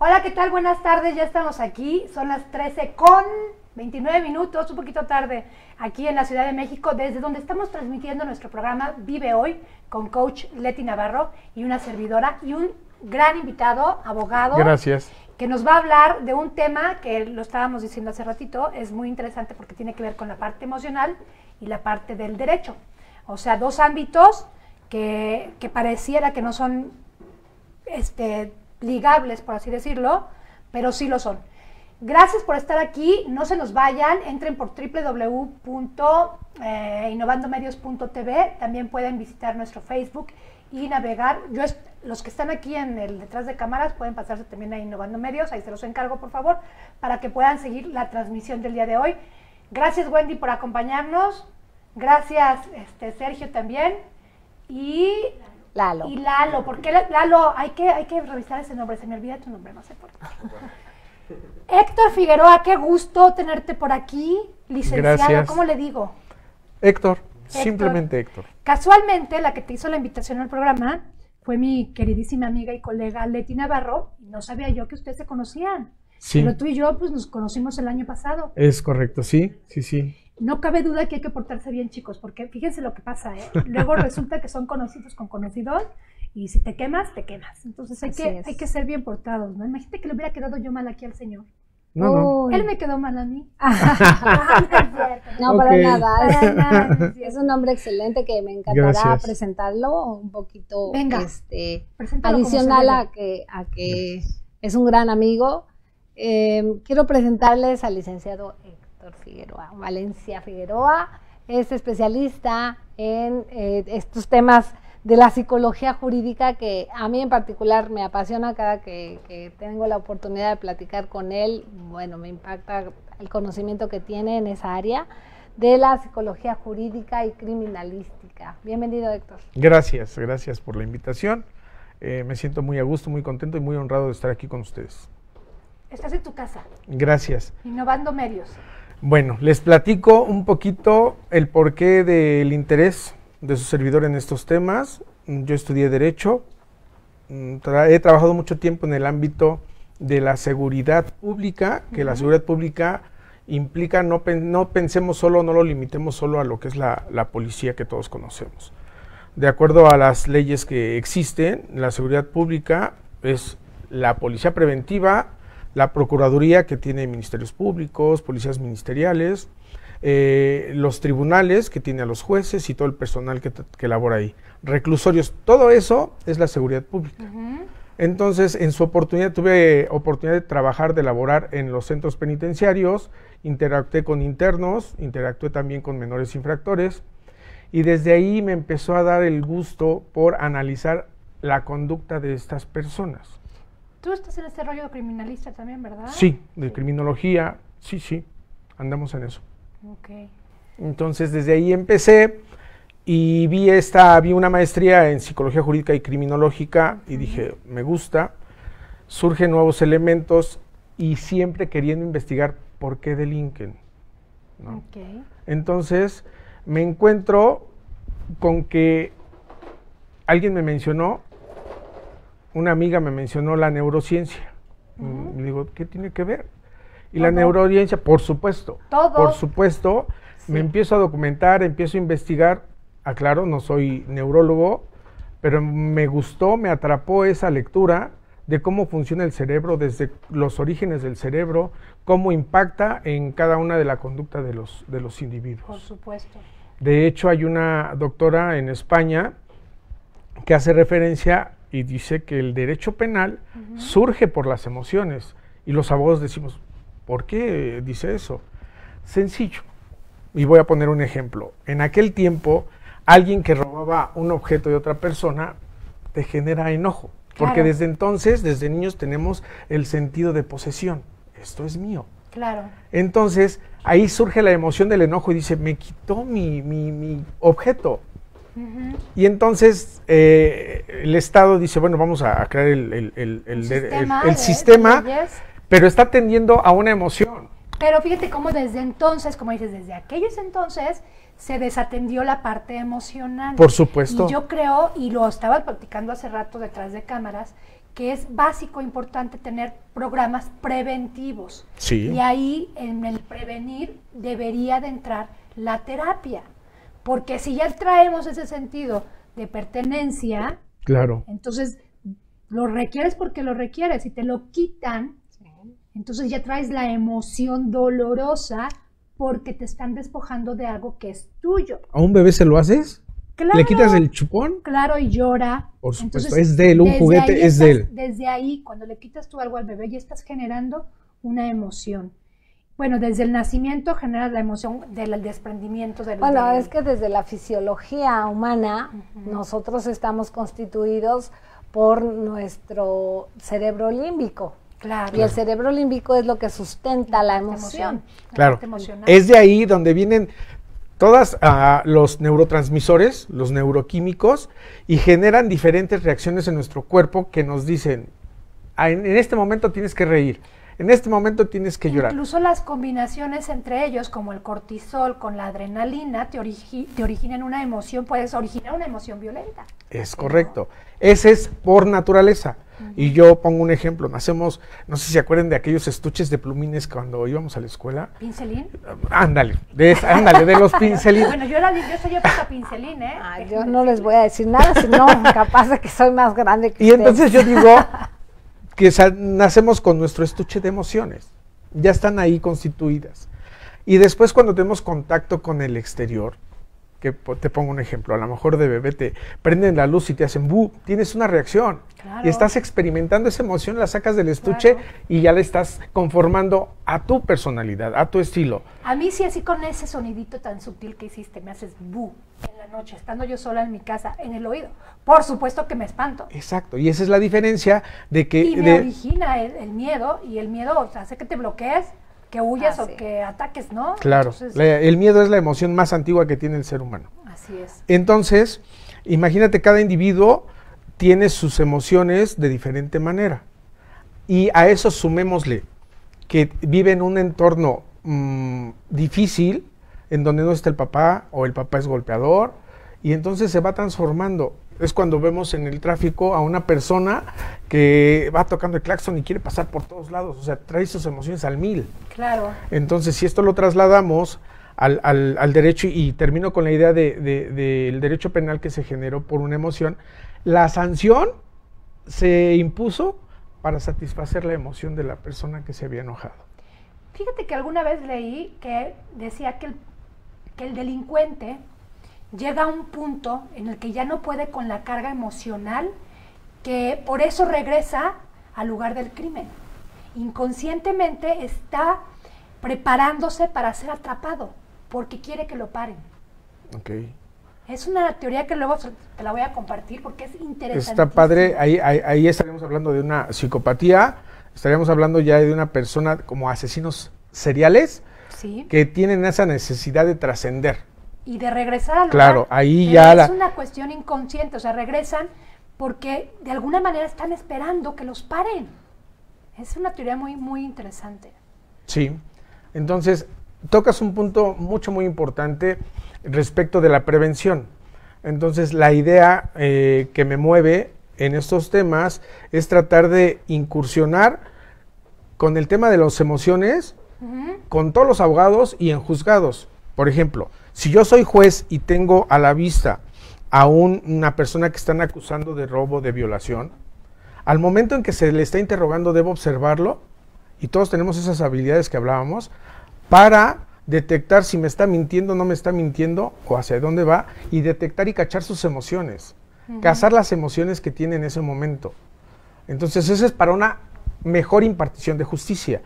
Hola, ¿qué tal? Buenas tardes, ya estamos aquí, son las 13:29, un poquito tarde, aquí en la Ciudad de México, desde donde estamos transmitiendo nuestro programa Vive Hoy, con coach Leti Navarro y una servidora, y un gran invitado, abogado. Gracias. Que nos va a hablar de un tema que lo estábamos diciendo hace ratito, es muy interesante porque tiene que ver con la parte emocional y la parte del derecho. O sea, dos ámbitos que pareciera que no son ligables, por así decirlo, pero sí lo son. Gracias por estar aquí, no se nos vayan, entren por www.innovandomedios.tv, también pueden visitar nuestro Facebook y navegar. Los que están aquí en el detrás de cámaras pueden pasarse también a Innovando Medios, ahí se los encargo por favor, para que puedan seguir la transmisión del día de hoy. Gracias Wendy por acompañarnos, gracias Sergio también, y Lalo. Y Lalo, ¿por qué Lalo? Hay que revisar ese nombre, se me olvida tu nombre, no sé por qué. Héctor Figueroa, qué gusto tenerte por aquí, licenciado. Gracias. ¿Cómo le digo? Héctor, simplemente Héctor. Casualmente, la que te hizo la invitación al programa fue mi queridísima amiga y colega Leti Navarro, y no sabía yo que ustedes se conocían. Sí. Pero tú y yo, pues, nos conocimos el año pasado. Es correcto, sí. No cabe duda que hay que portarse bien, chicos, porque fíjense lo que pasa, ¿eh? Luego resulta que son conocidos con conocidos, y si te quemas, te quemas. Entonces hay que ser bien portados, ¿no? Imagínate que le hubiera quedado yo mal aquí al señor. No. Él me quedó mal a mí. No, Okay. para nada. Para nada. Es un nombre excelente que me encantará Gracias. presentarlo un poquito. Venga, preséntalo adicional como a que es un gran amigo. Quiero presentarles al licenciado Héctor Figueroa. Valencia Figueroa es especialista en estos temas de la psicología jurídica, que a mí en particular me apasiona cada que tengo la oportunidad de platicar con él. Bueno, me impacta el conocimiento que tiene en esa área de la psicología jurídica y criminalística. Bienvenido, Héctor. Gracias por la invitación. Me siento muy a gusto, muy contento y muy honrado de estar aquí con ustedes. Estás en tu casa, Gracias. Innovando Medios. Bueno, les platico un poquito el porqué del interés de su servidor en estos temas. Yo estudié Derecho, he trabajado mucho tiempo en el ámbito de la seguridad pública, que la seguridad pública implica no pensemos solo, no lo limitemos solo a lo que es la policía que todos conocemos. De acuerdo a las leyes que existen, la seguridad pública es la policía preventiva, la procuraduría que tiene ministerios públicos, policías ministeriales, los tribunales que tiene a los jueces y todo el personal que labora ahí, reclusorios, todo eso es la seguridad pública. Entonces, en su oportunidad, tuve oportunidad de trabajar, de laborar en los centros penitenciarios, interactué con internos, interactué también con menores infractores, y desde ahí me empezó a dar el gusto por analizar la conducta de estas personas. Tú estás en este rollo de criminalista también, ¿verdad? Sí, de criminología, sí, andamos en eso. Okay. Entonces desde ahí empecé y vi una maestría en psicología jurídica y criminológica y dije, me gusta, surgen nuevos elementos y siempre queriendo investigar por qué delinquen, ¿no? Okay. Entonces me encuentro con que alguien me mencionó, una amiga me mencionó la neurociencia. Y digo, ¿qué tiene que ver? Y la neurociencia, por supuesto. Sí. Me empiezo a documentar, empiezo a investigar. Aclaro, no soy neurólogo, pero me gustó, me atrapó esa lectura de cómo funciona el cerebro, desde los orígenes del cerebro, cómo impacta en cada una de la conducta de los individuos. Por supuesto. De hecho, hay una doctora en España que hace referencia y dice que el derecho penal surge por las emociones. Y los abogados decimos, ¿por qué dice eso? Sencillo. Y voy a poner un ejemplo. En aquel tiempo, alguien que robaba un objeto de otra persona te genera enojo. Porque Claro. desde entonces, desde niños, tenemos el sentido de posesión. Esto es mío. Claro. Entonces, ahí surge la emoción del enojo y dice, me quitó mi objeto. Y entonces el Estado dice, bueno, vamos a crear el sistema, pero está tendiendo a una emoción. Pero fíjate cómo desde entonces, como dices, desde aquellos entonces se desatendió la parte emocional. Por supuesto. Y yo creo, y lo estaba platicando hace rato detrás de cámaras, que es básico, importante tener programas preventivos. Sí. Y ahí, en el prevenir, debería de entrar la terapia. Porque si ya traemos ese sentido de pertenencia, Claro. entonces lo requieres porque lo requieres. Si te lo quitan, entonces ya traes la emoción dolorosa porque te están despojando de algo que es tuyo. ¿A un bebé se lo haces? Claro, ¿Le quitas el chupón? claro, y llora. Por supuesto, Entonces, es de él, un desde juguete ahí es de él. Desde ahí, cuando le quitas tú algo al bebé, ya estás generando una emoción. Bueno, desde el nacimiento generas la emoción del desprendimiento del Bueno, es que desde la fisiología humana, nosotros estamos constituidos por nuestro cerebro límbico. Claro. Y el cerebro límbico es lo que sustenta la emoción. Claro. Emocional. Es de ahí donde vienen todos los neurotransmisores, los neuroquímicos, y generan diferentes reacciones en nuestro cuerpo que nos dicen, en este momento tienes que reír, en este momento tienes que llorar. Incluso las combinaciones entre ellos, como el cortisol con la adrenalina, te originan una emoción, puedes originar una emoción violenta. Es correcto. Ese es por naturaleza. Y yo pongo un ejemplo, nacemos, no sé si se acuerdan de aquellos estuches de plumines cuando íbamos a la escuela. ¿Pincelín? Ándale, de los pincelines. Bueno, yo soy época pincelín, ¿eh? Yo no les voy a decir nada, sino capaz de que soy más grande que Y ustedes. entonces yo digo que nacemos con nuestro estuche de emociones, ya están ahí constituidas. Y después cuando tenemos contacto con el exterior, que te pongo un ejemplo, a lo mejor de bebé te prenden la luz y te hacen bu, tienes una reacción. Claro. Y estás experimentando esa emoción, la sacas del estuche y ya la estás conformando a tu personalidad, a tu estilo. A mí sí, así con ese sonidito tan sutil que hiciste, me haces bu en la noche, estando yo sola en mi casa, en el oído. Por supuesto que me espanto. Exacto, y esa es la diferencia de que... Y me origina el miedo, y el miedo hace que te bloquees, que huyas o que ataques, ¿no? Claro, Entonces, el miedo es la emoción más antigua que tiene el ser humano. así es. Entonces, imagínate, cada individuo tiene sus emociones de diferente manera. Y a eso sumémosle que vive en un entorno difícil, en donde no está el papá, o el papá es golpeador, y entonces se va transformando. Es cuando vemos en el tráfico a una persona que va tocando el claxon y quiere pasar por todos lados, o sea, trae sus emociones al 1000. Claro. Entonces, si esto lo trasladamos al derecho, y termino con la idea del derecho penal que se generó por una emoción, la sanción se impuso para satisfacer la emoción de la persona que se había enojado. Fíjate que alguna vez leí que decía que el delincuente llega a un punto en el que ya no puede con la carga emocional, que por eso regresa al lugar del crimen. Inconscientemente está preparándose para ser atrapado, porque quiere que lo paren. Okay. Es una teoría que luego te la voy a compartir porque es interesante. Está padre, ahí estaríamos hablando de una psicopatía, estaríamos hablando ya de una persona como asesinos seriales, Sí. que tienen esa necesidad de trascender. Y de regresar al lugar. Claro, ahí Pero ya es una cuestión inconsciente, o sea, regresan porque de alguna manera están esperando que los paren. Es una teoría muy, muy interesante. Sí, entonces tocas un punto muy importante respecto de la prevención. Entonces la idea que me mueve en estos temas es tratar de incursionar con el tema de las emociones, con todos los abogados y en juzgados. Por ejemplo, si yo soy juez y tengo a la vista a una persona que están acusando de robo, de violación, al momento en que se le está interrogando debo observarlo, y todos tenemos esas habilidades que hablábamos, para detectar si me está mintiendo, no me está mintiendo, o hacia dónde va, y detectar y cachar sus emociones, cazar las emociones que tiene en ese momento. Entonces eso es para una mejor impartición de justicia.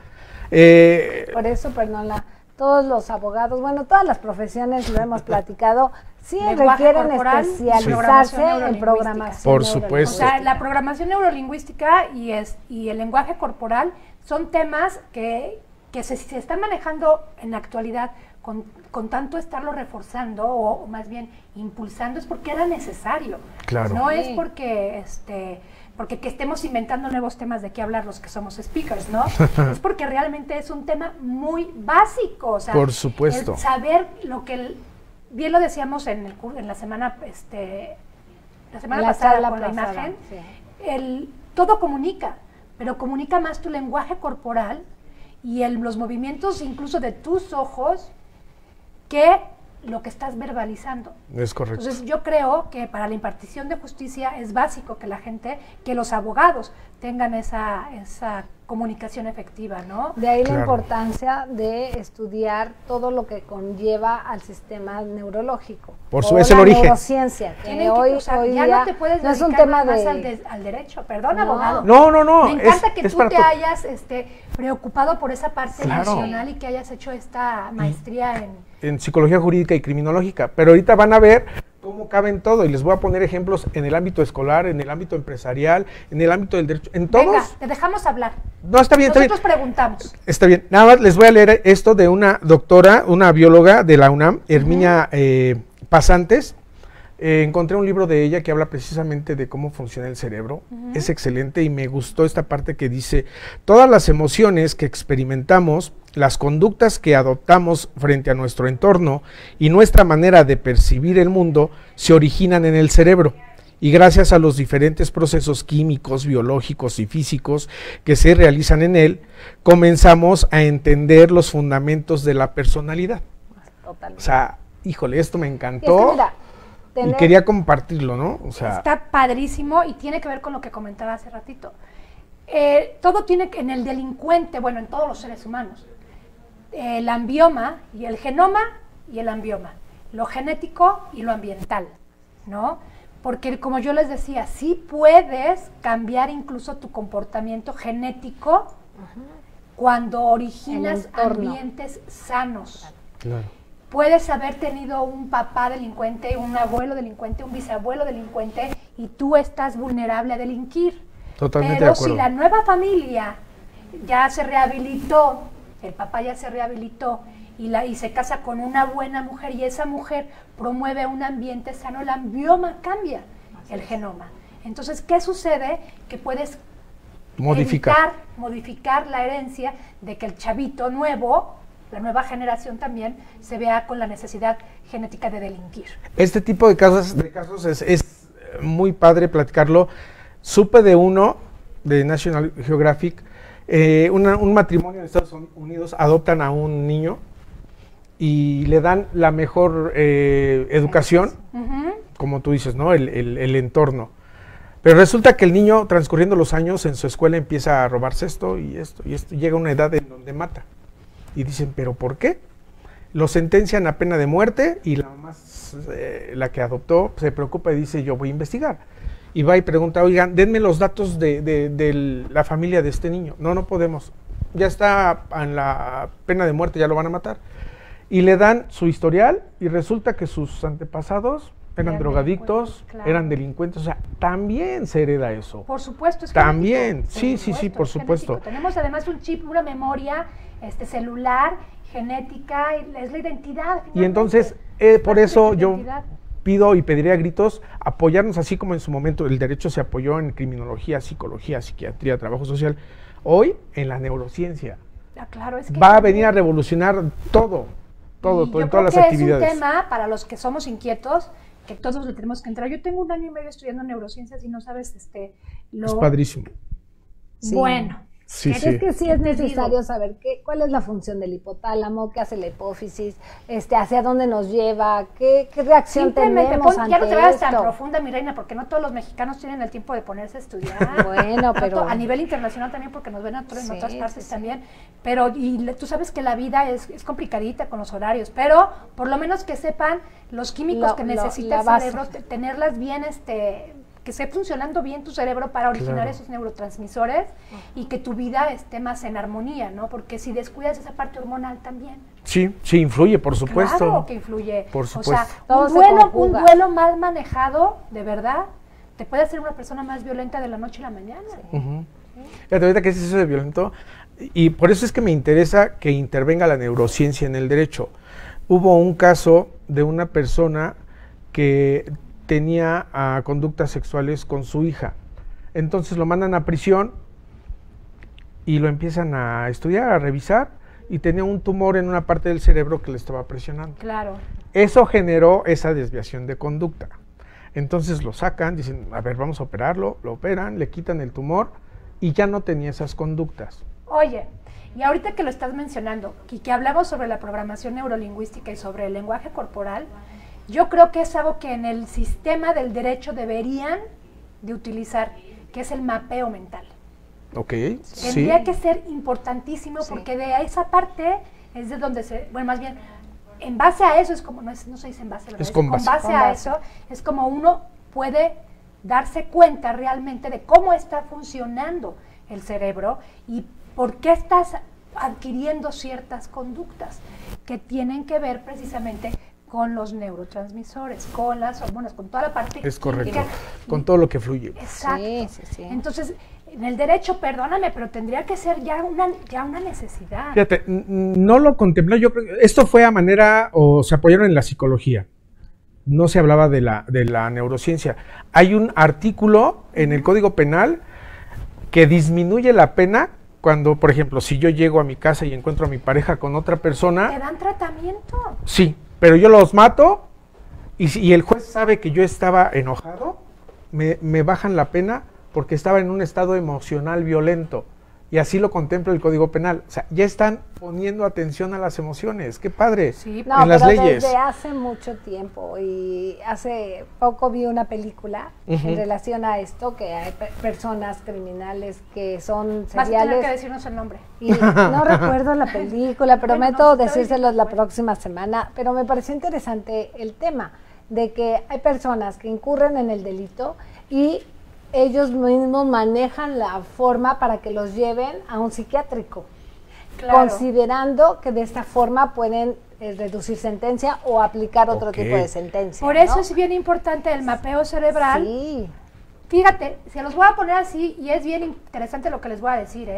Por eso, Pernola, todos los abogados, bueno, todas las profesiones, lo hemos platicado, sí Lenguaje requieren corporal, especializarse programación en programación. Por O supuesto. sea, la programación neurolingüística y el lenguaje corporal son temas que se están manejando en la actualidad con tanto estarlo reforzando o más bien impulsando, es porque era necesario. Claro. No Sí. es porque que estemos inventando nuevos temas de qué hablar los que somos speakers, ¿no? Es porque realmente es un tema muy básico. O sea, Por supuesto. el saber lo que bien lo decíamos en la semana, la semana La pasada charla con la pasada, imagen, sí. todo comunica, pero comunica más tu lenguaje corporal y los movimientos incluso de tus ojos que lo que estás verbalizando. Es correcto. Entonces yo creo que para la impartición de justicia es básico que la gente, que los abogados tengan esa comunicación efectiva, ¿no? De ahí la Claro. importancia de estudiar todo lo que conlleva al sistema neurológico. Por o su- es el la origen. neurociencia, que Tienen que- hoy, o sea, hoy ya día no te puedes no es un dedicar tema nada más de... al derecho, perdón, No. abogado. No, Me encanta que es tú para te to- hayas preocupado por esa parte Claro. emocional y que hayas hecho esta maestría en psicología jurídica y criminológica, pero ahorita van a ver cómo caben todo y les voy a poner ejemplos en el ámbito escolar, en el ámbito empresarial, en el ámbito del derecho, en todos. Venga, te dejamos hablar. No, está bien, está bien. Nosotros preguntamos. Está bien. Nada más les voy a leer esto de una doctora, una bióloga de la UNAM, Herminia Pasantes. Encontré un libro de ella que habla precisamente de cómo funciona el cerebro. Es excelente y me gustó esta parte que dice, todas las emociones que experimentamos, las conductas que adoptamos frente a nuestro entorno y nuestra manera de percibir el mundo se originan en el cerebro. Y gracias a los diferentes procesos químicos, biológicos y físicos que se realizan en él, comenzamos a entender los fundamentos de la personalidad. Totalmente. O sea, híjole, esto me Y es encantó. que mira, Y tener- quería compartirlo, ¿no? O sea, Está padrísimo y tiene que ver con lo que comentaba hace ratito. Todo tiene que, en el delincuente, bueno, en todos los seres humanos, el ambioma y el genoma y el ambioma, lo genético y lo ambiental, ¿no? Porque como yo les decía, sí puedes cambiar incluso tu comportamiento genético cuando originas El entorno. ambientes sanos. claro. Puedes haber tenido un papá delincuente, un abuelo delincuente, un bisabuelo delincuente y tú estás vulnerable a delinquir. Totalmente Pero de acuerdo. si la nueva familia ya se rehabilitó, el papá ya se rehabilitó y se casa con una buena mujer y esa mujer promueve un ambiente sano, el ambioma cambia, el genoma. Entonces, ¿qué sucede? Que puedes modificar la herencia de que el chavito nuevo, la nueva generación también, se vea con la necesidad genética de delinquir. Este tipo de casos es muy padre platicarlo. Supe de uno, de National Geographic, un matrimonio en Estados Unidos adoptan a un niño y le dan la mejor educación, como tú dices, ¿no? El entorno. Pero resulta que el niño, transcurriendo los años en su escuela, empieza a robarse esto y esto, llega a una edad en donde mata. Y dicen, ¿pero por qué? Lo sentencian a pena de muerte y la mamá, la que adoptó, se preocupa y dice, yo voy a investigar. Y va y pregunta, oigan, denme los datos de la familia de este niño. No, no podemos. Ya está en la pena de muerte, ya lo van a matar. Y le dan su historial y resulta que sus antepasados eran drogadictos, claro. eran delincuentes. O sea, también se hereda eso. Por supuesto, es También, genético, sí, por es supuesto. genético. Tenemos además un chip, una memoria celular, genética, es la identidad. Y entonces, por eso yo pido y pediría a gritos apoyarnos, así como en su momento el derecho se apoyó en criminología, psicología, psiquiatría, trabajo social, hoy en la neurociencia. Claro, es que Va a venir a revolucionar todo en todas las actividades. Es un tema para los que somos inquietos, que todos le tenemos que entrar. Yo tengo 1 año y medio estudiando neurociencias y no sabes Es padrísimo. Sí. Bueno. Sí, Es sí. que sí es necesario saber cuál es la función del hipotálamo, qué hace la hipófisis, hacia dónde nos lleva, qué reacción Simplemente tenemos ya ante no te vayas tan esto. profunda, mi reina, porque no todos los mexicanos tienen el tiempo de ponerse a estudiar. Bueno, pero a nivel internacional también, porque nos ven en Sí, otras partes sí. también. Pero tú sabes que la vida es complicadita con los horarios, pero por lo menos que sepan los químicos que necesita la el cerebro, base. tenerlas bien, que esté funcionando bien tu cerebro para originar Claro. esos neurotransmisores y que tu vida esté más en armonía, ¿no? Porque si descuidas esa parte hormonal también. Sí, sí, influye, por supuesto. Claro que influye. Por O supuesto. sea, Todo un se duelo conjuga. mal manejado, de verdad, te puede hacer una persona más violenta de la noche a la mañana. Ujú. Fíjate, ahorita que es eso de violento, y por eso es que me interesa que intervenga la neurociencia en el derecho. Hubo un caso de una persona que tenía conductas sexuales con su hija. Entonces lo mandan a prisión y lo empiezan a estudiar, a revisar, y tenía un tumor en una parte del cerebro que le estaba presionando. Claro. Eso generó esa desviación de conducta. Entonces lo sacan, dicen, a ver, vamos a operarlo, lo operan, le quitan el tumor y ya no tenía esas conductas. Oye, y ahorita que lo estás mencionando, y que hablamos sobre la programación neurolingüística y sobre el lenguaje corporal, yo creo que es algo que en el sistema del derecho deberían de utilizar, que es el mapeo mental. Ok, Tendría que ser importantísimo porque de esa parte es de donde bueno, más bien, en base a eso es como, no se dice en base, ¿verdad? Es con base. A eso es como uno puede darse cuenta realmente de cómo está funcionando el cerebro y por qué estás adquiriendo ciertas conductas que tienen que ver precisamente con los neurotransmisores, con las hormonas, con toda la parte Es correcto, química. con todo lo que fluye. Exacto. Sí. Entonces, en el derecho, perdóname, pero tendría que ser ya una necesidad. Fíjate, no lo contemplé, yo creo que esto fue a manera, o se apoyaron en la psicología, no se hablaba de la neurociencia. Hay un artículo en el Código Penal que disminuye la pena cuando, por ejemplo, si yo llego a mi casa y encuentro a mi pareja con otra persona. ¿Te dan tratamiento? Sí, pero yo los mato y el juez sabe que yo estaba enojado, me bajan la pena porque estaba en un estado emocional violento. Y así lo contempla el Código Penal. O sea, ya están poniendo atención a las emociones. ¡Qué padre! Sí, No, en las pero leyes. desde hace mucho tiempo, y hace poco vi una película en relación a esto, que hay personas criminales que son Vas a tener seriales. que decirnos el nombre. Y no recuerdo la película, prometo no, está decírselos bien, la bueno. próxima semana, pero me pareció interesante el tema de que hay personas que incurren en el delito y ellos mismos manejan la forma para que los lleven a un psiquiátrico, Claro. considerando que de esta forma pueden reducir sentencia o aplicar otro Ok. tipo de sentencia. Por ¿no? eso es bien importante el mapeo cerebral. Sí. Fíjate, se los voy a poner así y es bien interesante lo que les voy a decir,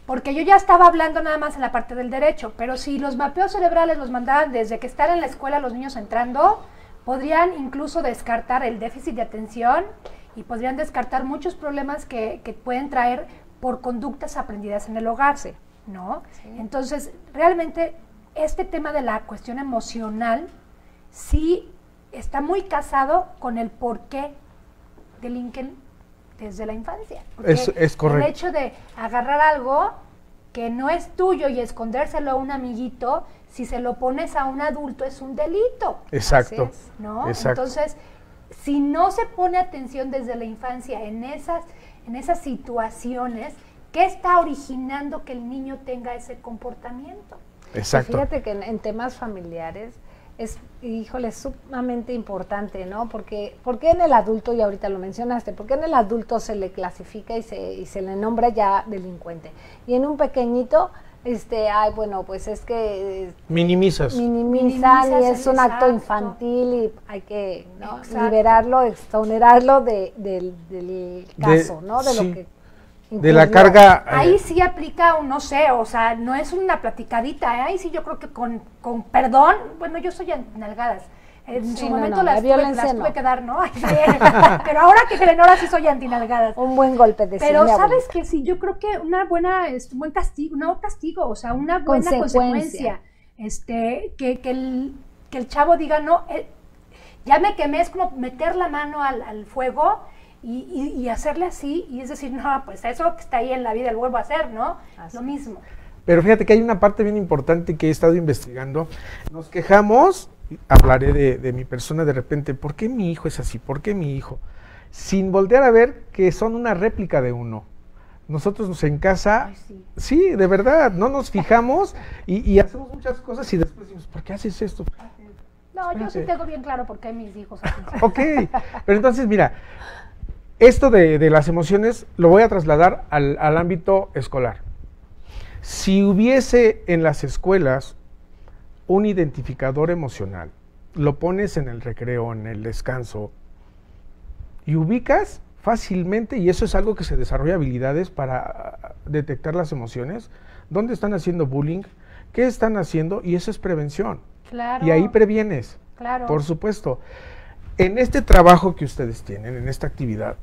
porque yo ya estaba hablando nada más en la parte del derecho, pero si los mapeos cerebrales los mandaban desde que están en la escuela los niños entrando, podrían incluso descartar el déficit de atención y podrían descartar muchos problemas que pueden traer por conductas aprendidas en el hogar, ¿no? Sí. Entonces, realmente este tema de la cuestión emocional sí está muy casado con el porqué delinquen desde la infancia. Porque Es correcto. el hecho de agarrar algo que no es tuyo y escondérselo a un amiguito, si se lo pones a un adulto es un delito, Exacto. Así es. ¿no? Exacto. Entonces, si no se pone atención desde la infancia en esas situaciones, ¿qué está originando que el niño tenga ese comportamiento? Exacto. Y fíjate que en temas familiares es, híjole, sumamente importante, ¿no? Porque en el adulto, y ahorita lo mencionaste, porque en el adulto se le clasifica y se le nombra ya delincuente. Y en un pequeñito, ay, bueno, pues es que Minimizas. minimizan y es un acto exacto. infantil y hay que, ¿no?, Exacto. liberarlo, exonerarlo del caso, ¿no? De sí. lo que De la incurrió. carga. Ahí sí aplica, no sé, o sea, no es una platicadita, ahí sí yo creo que con perdón, bueno, yo soy antinalgadas. En Sí, su no, momento no, la las violencia tuve no. que dar, ¿no? Ay, sí. Pero ahora que Eleonora sí soy antinalgadas. Un buen golpe de Pero mi sabes abuelita. que sí, yo creo que una buena, un buen castigo, no castigo, o sea, una buena Consecuencia. que el chavo diga, no, ya me quemé, es como meter la mano al fuego y hacerle así, y es decir, no, pues eso que está ahí en la vida lo vuelvo a hacer, ¿no? Así Lo mismo. Pero fíjate que hay una parte bien importante que he estado investigando. Nos quejamos, hablaré de mi persona de repente, ¿por qué mi hijo es así? ¿Por qué mi hijo? Sin voltear a ver que son una réplica de uno. Nosotros en casa, Ay, sí. sí, de verdad, no nos fijamos y hacemos muchas cosas y después decimos, ¿por qué haces esto? No, yo sí Espérate. tengo bien claro por qué mis hijos hacen eso. Ok, pero entonces mira, esto de las emociones lo voy a trasladar al ámbito escolar. Si hubiese en las escuelas un identificador emocional, lo pones en el recreo, en el descanso, y ubicas fácilmente, y eso es algo que se desarrolla habilidades para detectar las emociones, dónde están haciendo bullying, qué están haciendo, y eso es prevención. Claro. Y ahí previenes, Claro. por supuesto. En este trabajo que ustedes tienen, en esta actividad,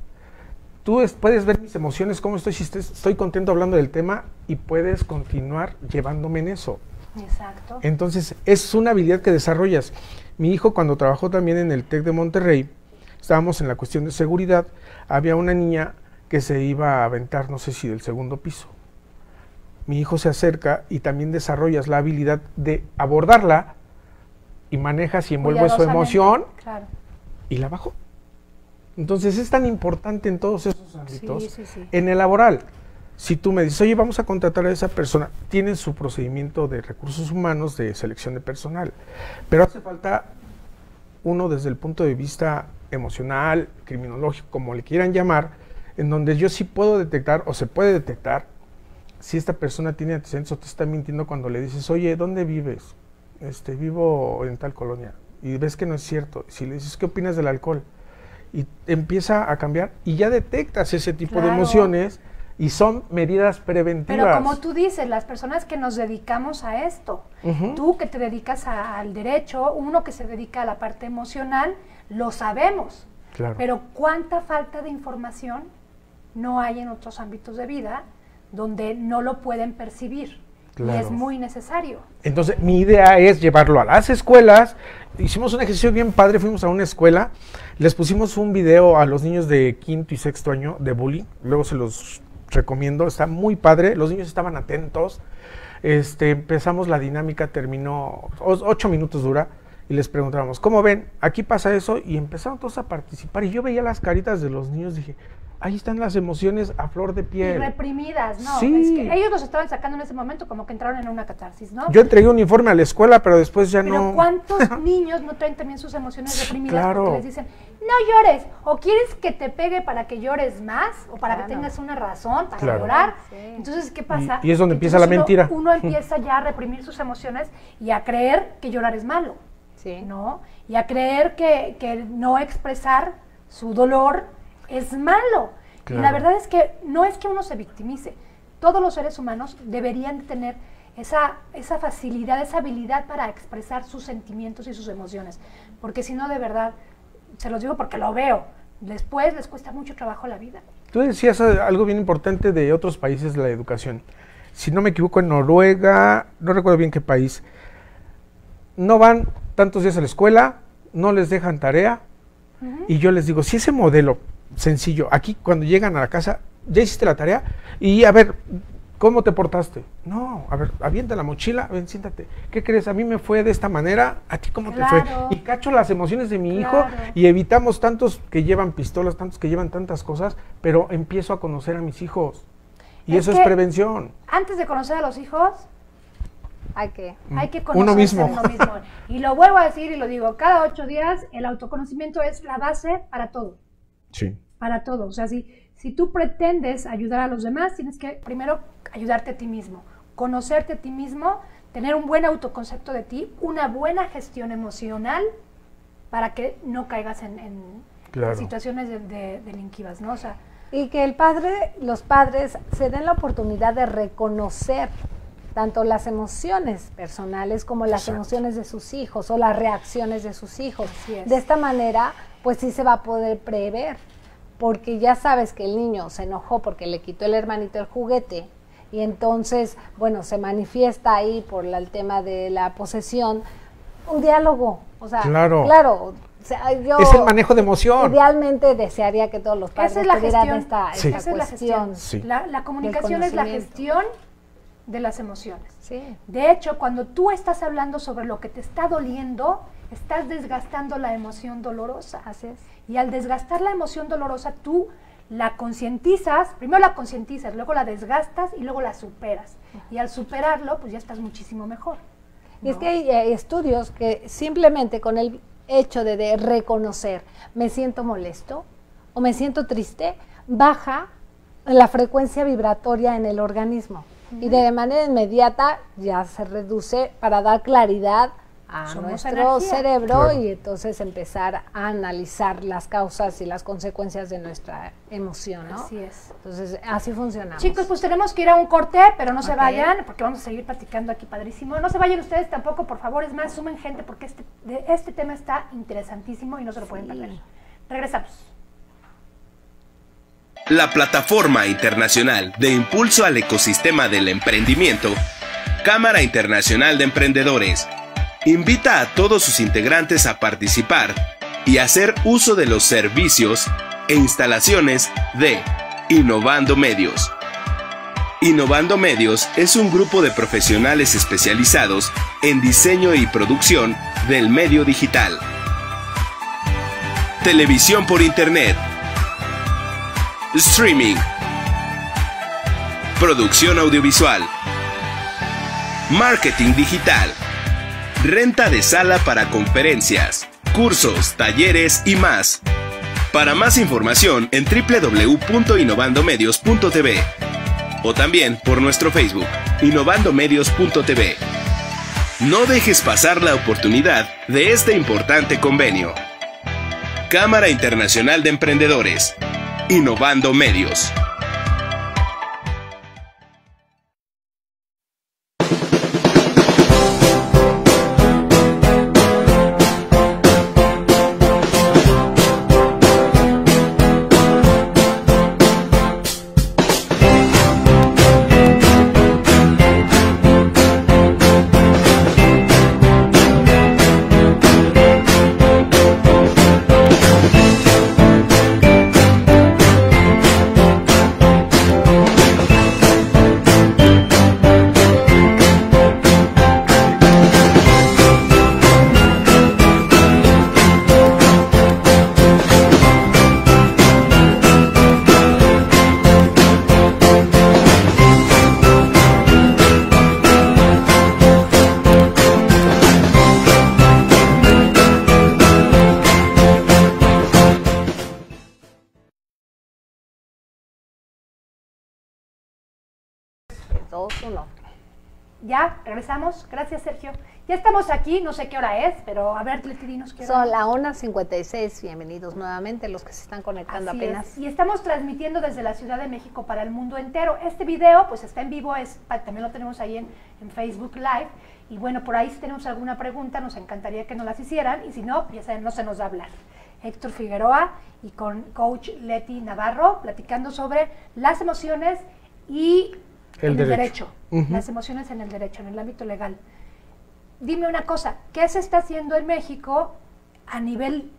tú puedes ver mis emociones, cómo estoy, si estoy contento hablando del tema, y puedes continuar llevándome en eso. Exacto. Entonces, es una habilidad que desarrollas. Mi hijo, cuando trabajó también en el TEC de Monterrey, estábamos en la cuestión de seguridad, había una niña que se iba a aventar, no sé si del segundo piso. Mi hijo se acerca y también desarrollas la habilidad de abordarla y manejas y envuelves su emoción, claro, y la bajó. Entonces es tan importante en todos esos ámbitos. Sí. En el laboral, si tú me dices, oye, vamos a contratar a esa persona, tienen su procedimiento de recursos humanos de selección de personal, pero hace falta uno desde el punto de vista emocional, criminológico, como le quieran llamar, en donde yo sí puedo detectar o se puede detectar si esta persona tiene antecedentes o te está mintiendo cuando le dices, oye, ¿dónde vives? Vivo en tal colonia, y ves que no es cierto. Si le dices, ¿qué opinas del alcohol? Y empieza a cambiar y ya detectas ese tipo de emociones y son medidas preventivas. Pero como tú dices, las personas que nos dedicamos a esto, tú que te dedicas al derecho, uno que se dedica a la parte emocional, lo sabemos. Claro. Pero ¿cuánta falta de información no hay en otros ámbitos de vida donde no lo pueden percibir? Claro. Y es muy necesario. Entonces, mi idea es llevarlo a las escuelas. Hicimos un ejercicio bien padre, fuimos a una escuela, les pusimos un video a los niños de 5º y 6º año de bullying, luego se los recomiendo, está muy padre, los niños estaban atentos. Empezamos la dinámica, terminó, 8 minutos dura, y les preguntábamos, ¿cómo ven? Aquí pasa eso, y empezaron todos a participar, y yo veía las caritas de los niños, dije, ahí están las emociones a flor de piel. Y reprimidas, ¿no? Sí. Es que ellos los estaban sacando en ese momento como que entraron en una catarsis, ¿no? Yo entregué un informe a la escuela, pero después ya no. Pero ¿cuántos niños no traen también sus emociones reprimidas? Claro. Porque les dicen, no llores, o quieres que te pegue para que llores más, o para que tengas una razón para llorar. Sí. Entonces, ¿qué pasa? Y es donde empieza Entonces la mentira. Uno empieza ya a reprimir sus emociones y a creer que llorar es malo, Sí. ¿no? Y a creer que no expresar su dolor es malo. Claro. Y la verdad es que no es que uno se victimice. Todos los seres humanos deberían tener esa facilidad, esa habilidad para expresar sus sentimientos y sus emociones. Porque si no, de verdad, se los digo porque lo veo, después les cuesta mucho trabajo la vida. Tú decías algo bien importante de otros países de la educación. Si no me equivoco, en Noruega, no recuerdo bien qué país, no van tantos días a la escuela, no les dejan tarea, y yo les digo, si ese modelo sencillo, aquí cuando llegan a la casa, ¿ya hiciste la tarea? Y a ver, ¿cómo te portaste? No, a ver, avienta la mochila, ven, siéntate. ¿Qué crees? A mí me fue de esta manera, ¿a ti cómo te fue? Y cacho las emociones de mi hijo y evitamos tantos que llevan pistolas, tantos que llevan tantas cosas, pero empiezo a conocer a mis hijos. Y eso es prevención. Antes de conocer a los hijos, hay que conocerse uno mismo. uno mismo. Y lo vuelvo a decir y lo digo, cada 8 días el autoconocimiento es la base para todo. Sí. Para todo. O sea, si tú pretendes ayudar a los demás, tienes que primero ayudarte a ti mismo, conocerte a ti mismo, tener un buen autoconcepto de ti, una buena gestión emocional para que no caigas en situaciones delinquivas, ¿no? O sea, y que los padres se den la oportunidad de reconocer tanto las emociones personales como las emociones de sus hijos o las reacciones de sus hijos. Así es. De esta manera, pues sí se va a poder prever, porque ya sabes que el niño se enojó porque le quitó el hermanito el juguete y entonces, bueno, se manifiesta ahí por el tema de la posesión, un diálogo, o sea, claro, o sea, yo es el manejo de emoción. Idealmente desearía que todos los padres tuvieran esta cuestión. Sí. La comunicación es la gestión de las emociones. Sí. De hecho, cuando tú estás hablando sobre lo que te está doliendo, estás desgastando la emoción dolorosa. Así es. Y al desgastar la emoción dolorosa, tú la concientizas, primero la concientizas, luego la desgastas y luego la superas. Y al superarlo, pues ya estás muchísimo mejor, ¿no? Y es que hay estudios que simplemente con el hecho de reconocer, me siento molesto o me siento triste, baja la frecuencia vibratoria en el organismo. Y de manera inmediata ya se reduce para dar claridad a nuestro cerebro y entonces empezar a analizar las causas y las consecuencias de nuestra emoción, ¿no? Así es. Entonces, así funcionamos. Chicos, pues tenemos que ir a un corte, pero no se vayan, porque vamos a seguir platicando aquí padrísimo. No se vayan ustedes tampoco, por favor, es más, sumen gente, porque este tema está interesantísimo y no se lo pueden perder. Regresamos. La plataforma internacional de impulso al ecosistema del emprendimiento, Cámara Internacional de Emprendedores, invita a todos sus integrantes a participar y hacer uso de los servicios e instalaciones de Innovando Medios. Innovando Medios es un grupo de profesionales especializados en diseño y producción del medio digital. Televisión por Internet. Streaming. Producción audiovisual. Marketing digital. Renta de sala para conferencias, cursos, talleres y más. Para más información en www.innovandomedios.tv o también por nuestro Facebook, innovandomedios.tv. No dejes pasar la oportunidad de este importante convenio. Cámara Internacional de Emprendedores. Innovando Medios. Ya, regresamos. Gracias, Sergio. Ya estamos aquí, no sé qué hora es, pero a ver, Leti, dinos qué hora. Son las 1:56. Bienvenidos nuevamente los que se están conectando. Así apenas. Es. Y estamos transmitiendo desde la Ciudad de México para el mundo entero. Este video, pues está en vivo, también lo tenemos ahí en Facebook Live. Y bueno, por ahí si tenemos alguna pregunta, nos encantaría que nos las hicieran. Y si no, ya saben, no se nos va a hablar. Héctor Figueroa y con coach Leti Navarro, platicando sobre las emociones y el derecho. Las emociones en el derecho, en el ámbito legal. Dime una cosa, ¿qué se está haciendo en México a nivel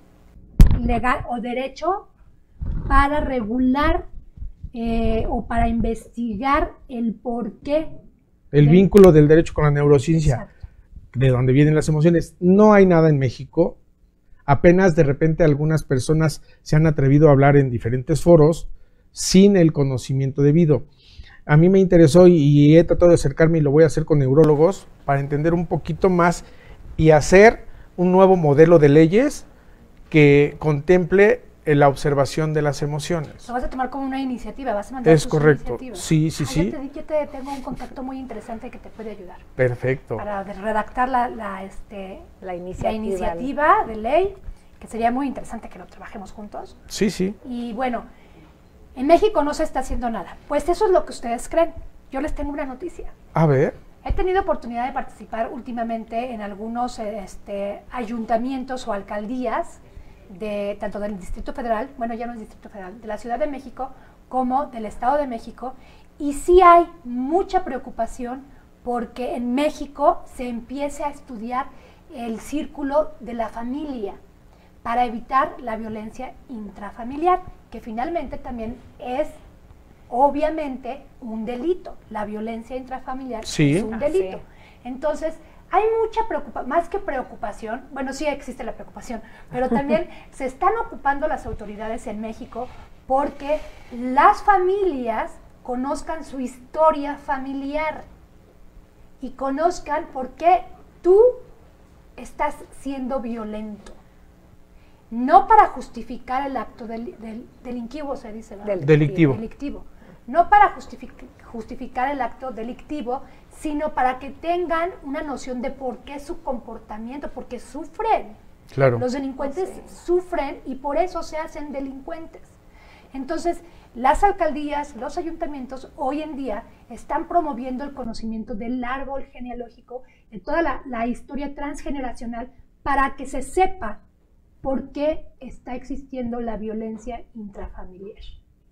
legal o derecho para regular o para investigar el porqué? El vínculo del derecho con la neurociencia. Exacto. De donde vienen las emociones. No hay nada en México. Apenas de repente algunas personas se han atrevido a hablar en diferentes foros sin el conocimiento debido. A mí me interesó y he tratado de acercarme y lo voy a hacer con neurólogos para entender un poquito más y hacer un nuevo modelo de leyes que contemple la observación de las emociones. Lo vas a tomar como una iniciativa, vas a mandar tus iniciativas. Es correcto, sí. Yo te tengo un contacto muy interesante que te puede ayudar. Perfecto. Para redactar la iniciativa de ley, que sería muy interesante que lo trabajemos juntos. Sí. Y bueno, en México no se está haciendo nada. Pues eso es lo que ustedes creen. Yo les tengo una noticia. A ver. He tenido oportunidad de participar últimamente en algunos ayuntamientos o alcaldías, tanto del Distrito Federal, bueno, ya no es Distrito Federal, de la Ciudad de México, como del Estado de México, y sí hay mucha preocupación porque en México se empiece a estudiar el círculo de la familia para evitar la violencia intrafamiliar, que finalmente también es obviamente un delito. La violencia intrafamiliar es un delito. Entonces, hay mucha preocupación, más que preocupación, bueno, sí existe la preocupación, pero también se están ocupando las autoridades en México porque las familias conozcan su historia familiar y conozcan por qué tú estás siendo violento. No para justificar el acto delictivo, se dice, ¿verdad? Delictivo. No para justificar el acto delictivo, sino para que tengan una noción de por qué su comportamiento, porque sufren. Claro. Los delincuentes sufren y por eso se hacen delincuentes. Entonces, las alcaldías, los ayuntamientos hoy en día están promoviendo el conocimiento del árbol genealógico, de toda la historia transgeneracional, para que se sepa por qué está existiendo la violencia intrafamiliar.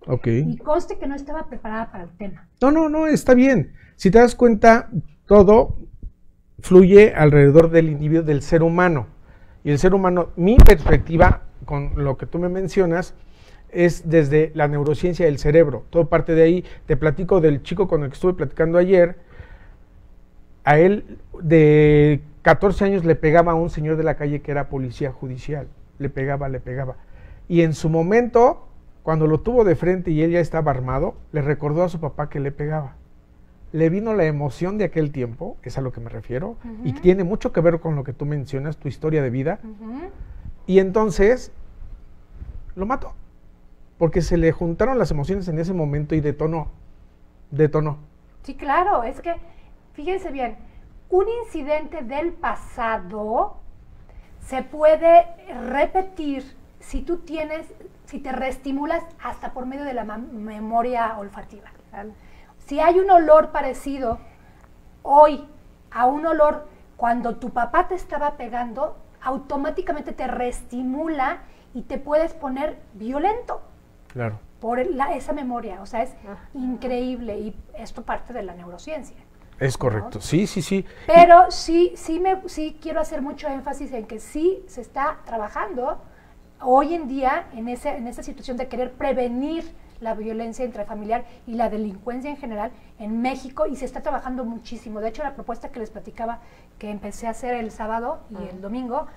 Okay. Y conste que no estaba preparada para el tema. No, está bien. Si te das cuenta, todo fluye alrededor del individuo, del ser humano. Y el ser humano, mi perspectiva, con lo que tú me mencionas, es desde la neurociencia del cerebro, todo parte de ahí. Te platico del chico con el que estuve platicando ayer. A él de 14 años le pegaba a un señor de la calle que era policía judicial, le pegaba, y en su momento, cuando lo tuvo de frente y él ya estaba armado, le recordó a su papá que le pegaba. Le vino la emoción de aquel tiempo, es a lo que me refiero, y tiene mucho que ver con lo que tú mencionas, tu historia de vida, y entonces lo mató, porque se le juntaron las emociones en ese momento y detonó. Sí, claro, es que, fíjense bien, un incidente del pasado se puede repetir si tú si te reestimulas hasta por medio de la memoria olfativa. Si hay un olor parecido hoy a un olor cuando tu papá te estaba pegando, automáticamente te reestimula y te puedes poner violento. Claro. Por esa memoria, o sea, es increíble, y esto parte de la neurociencia. Es correcto, ¿no? Sí. Pero sí quiero hacer mucho énfasis en que sí se está trabajando hoy en día en esa situación de querer prevenir la violencia intrafamiliar y la delincuencia en general en México, y se está trabajando muchísimo. De hecho, la propuesta que les platicaba que empecé a hacer el sábado y el domingo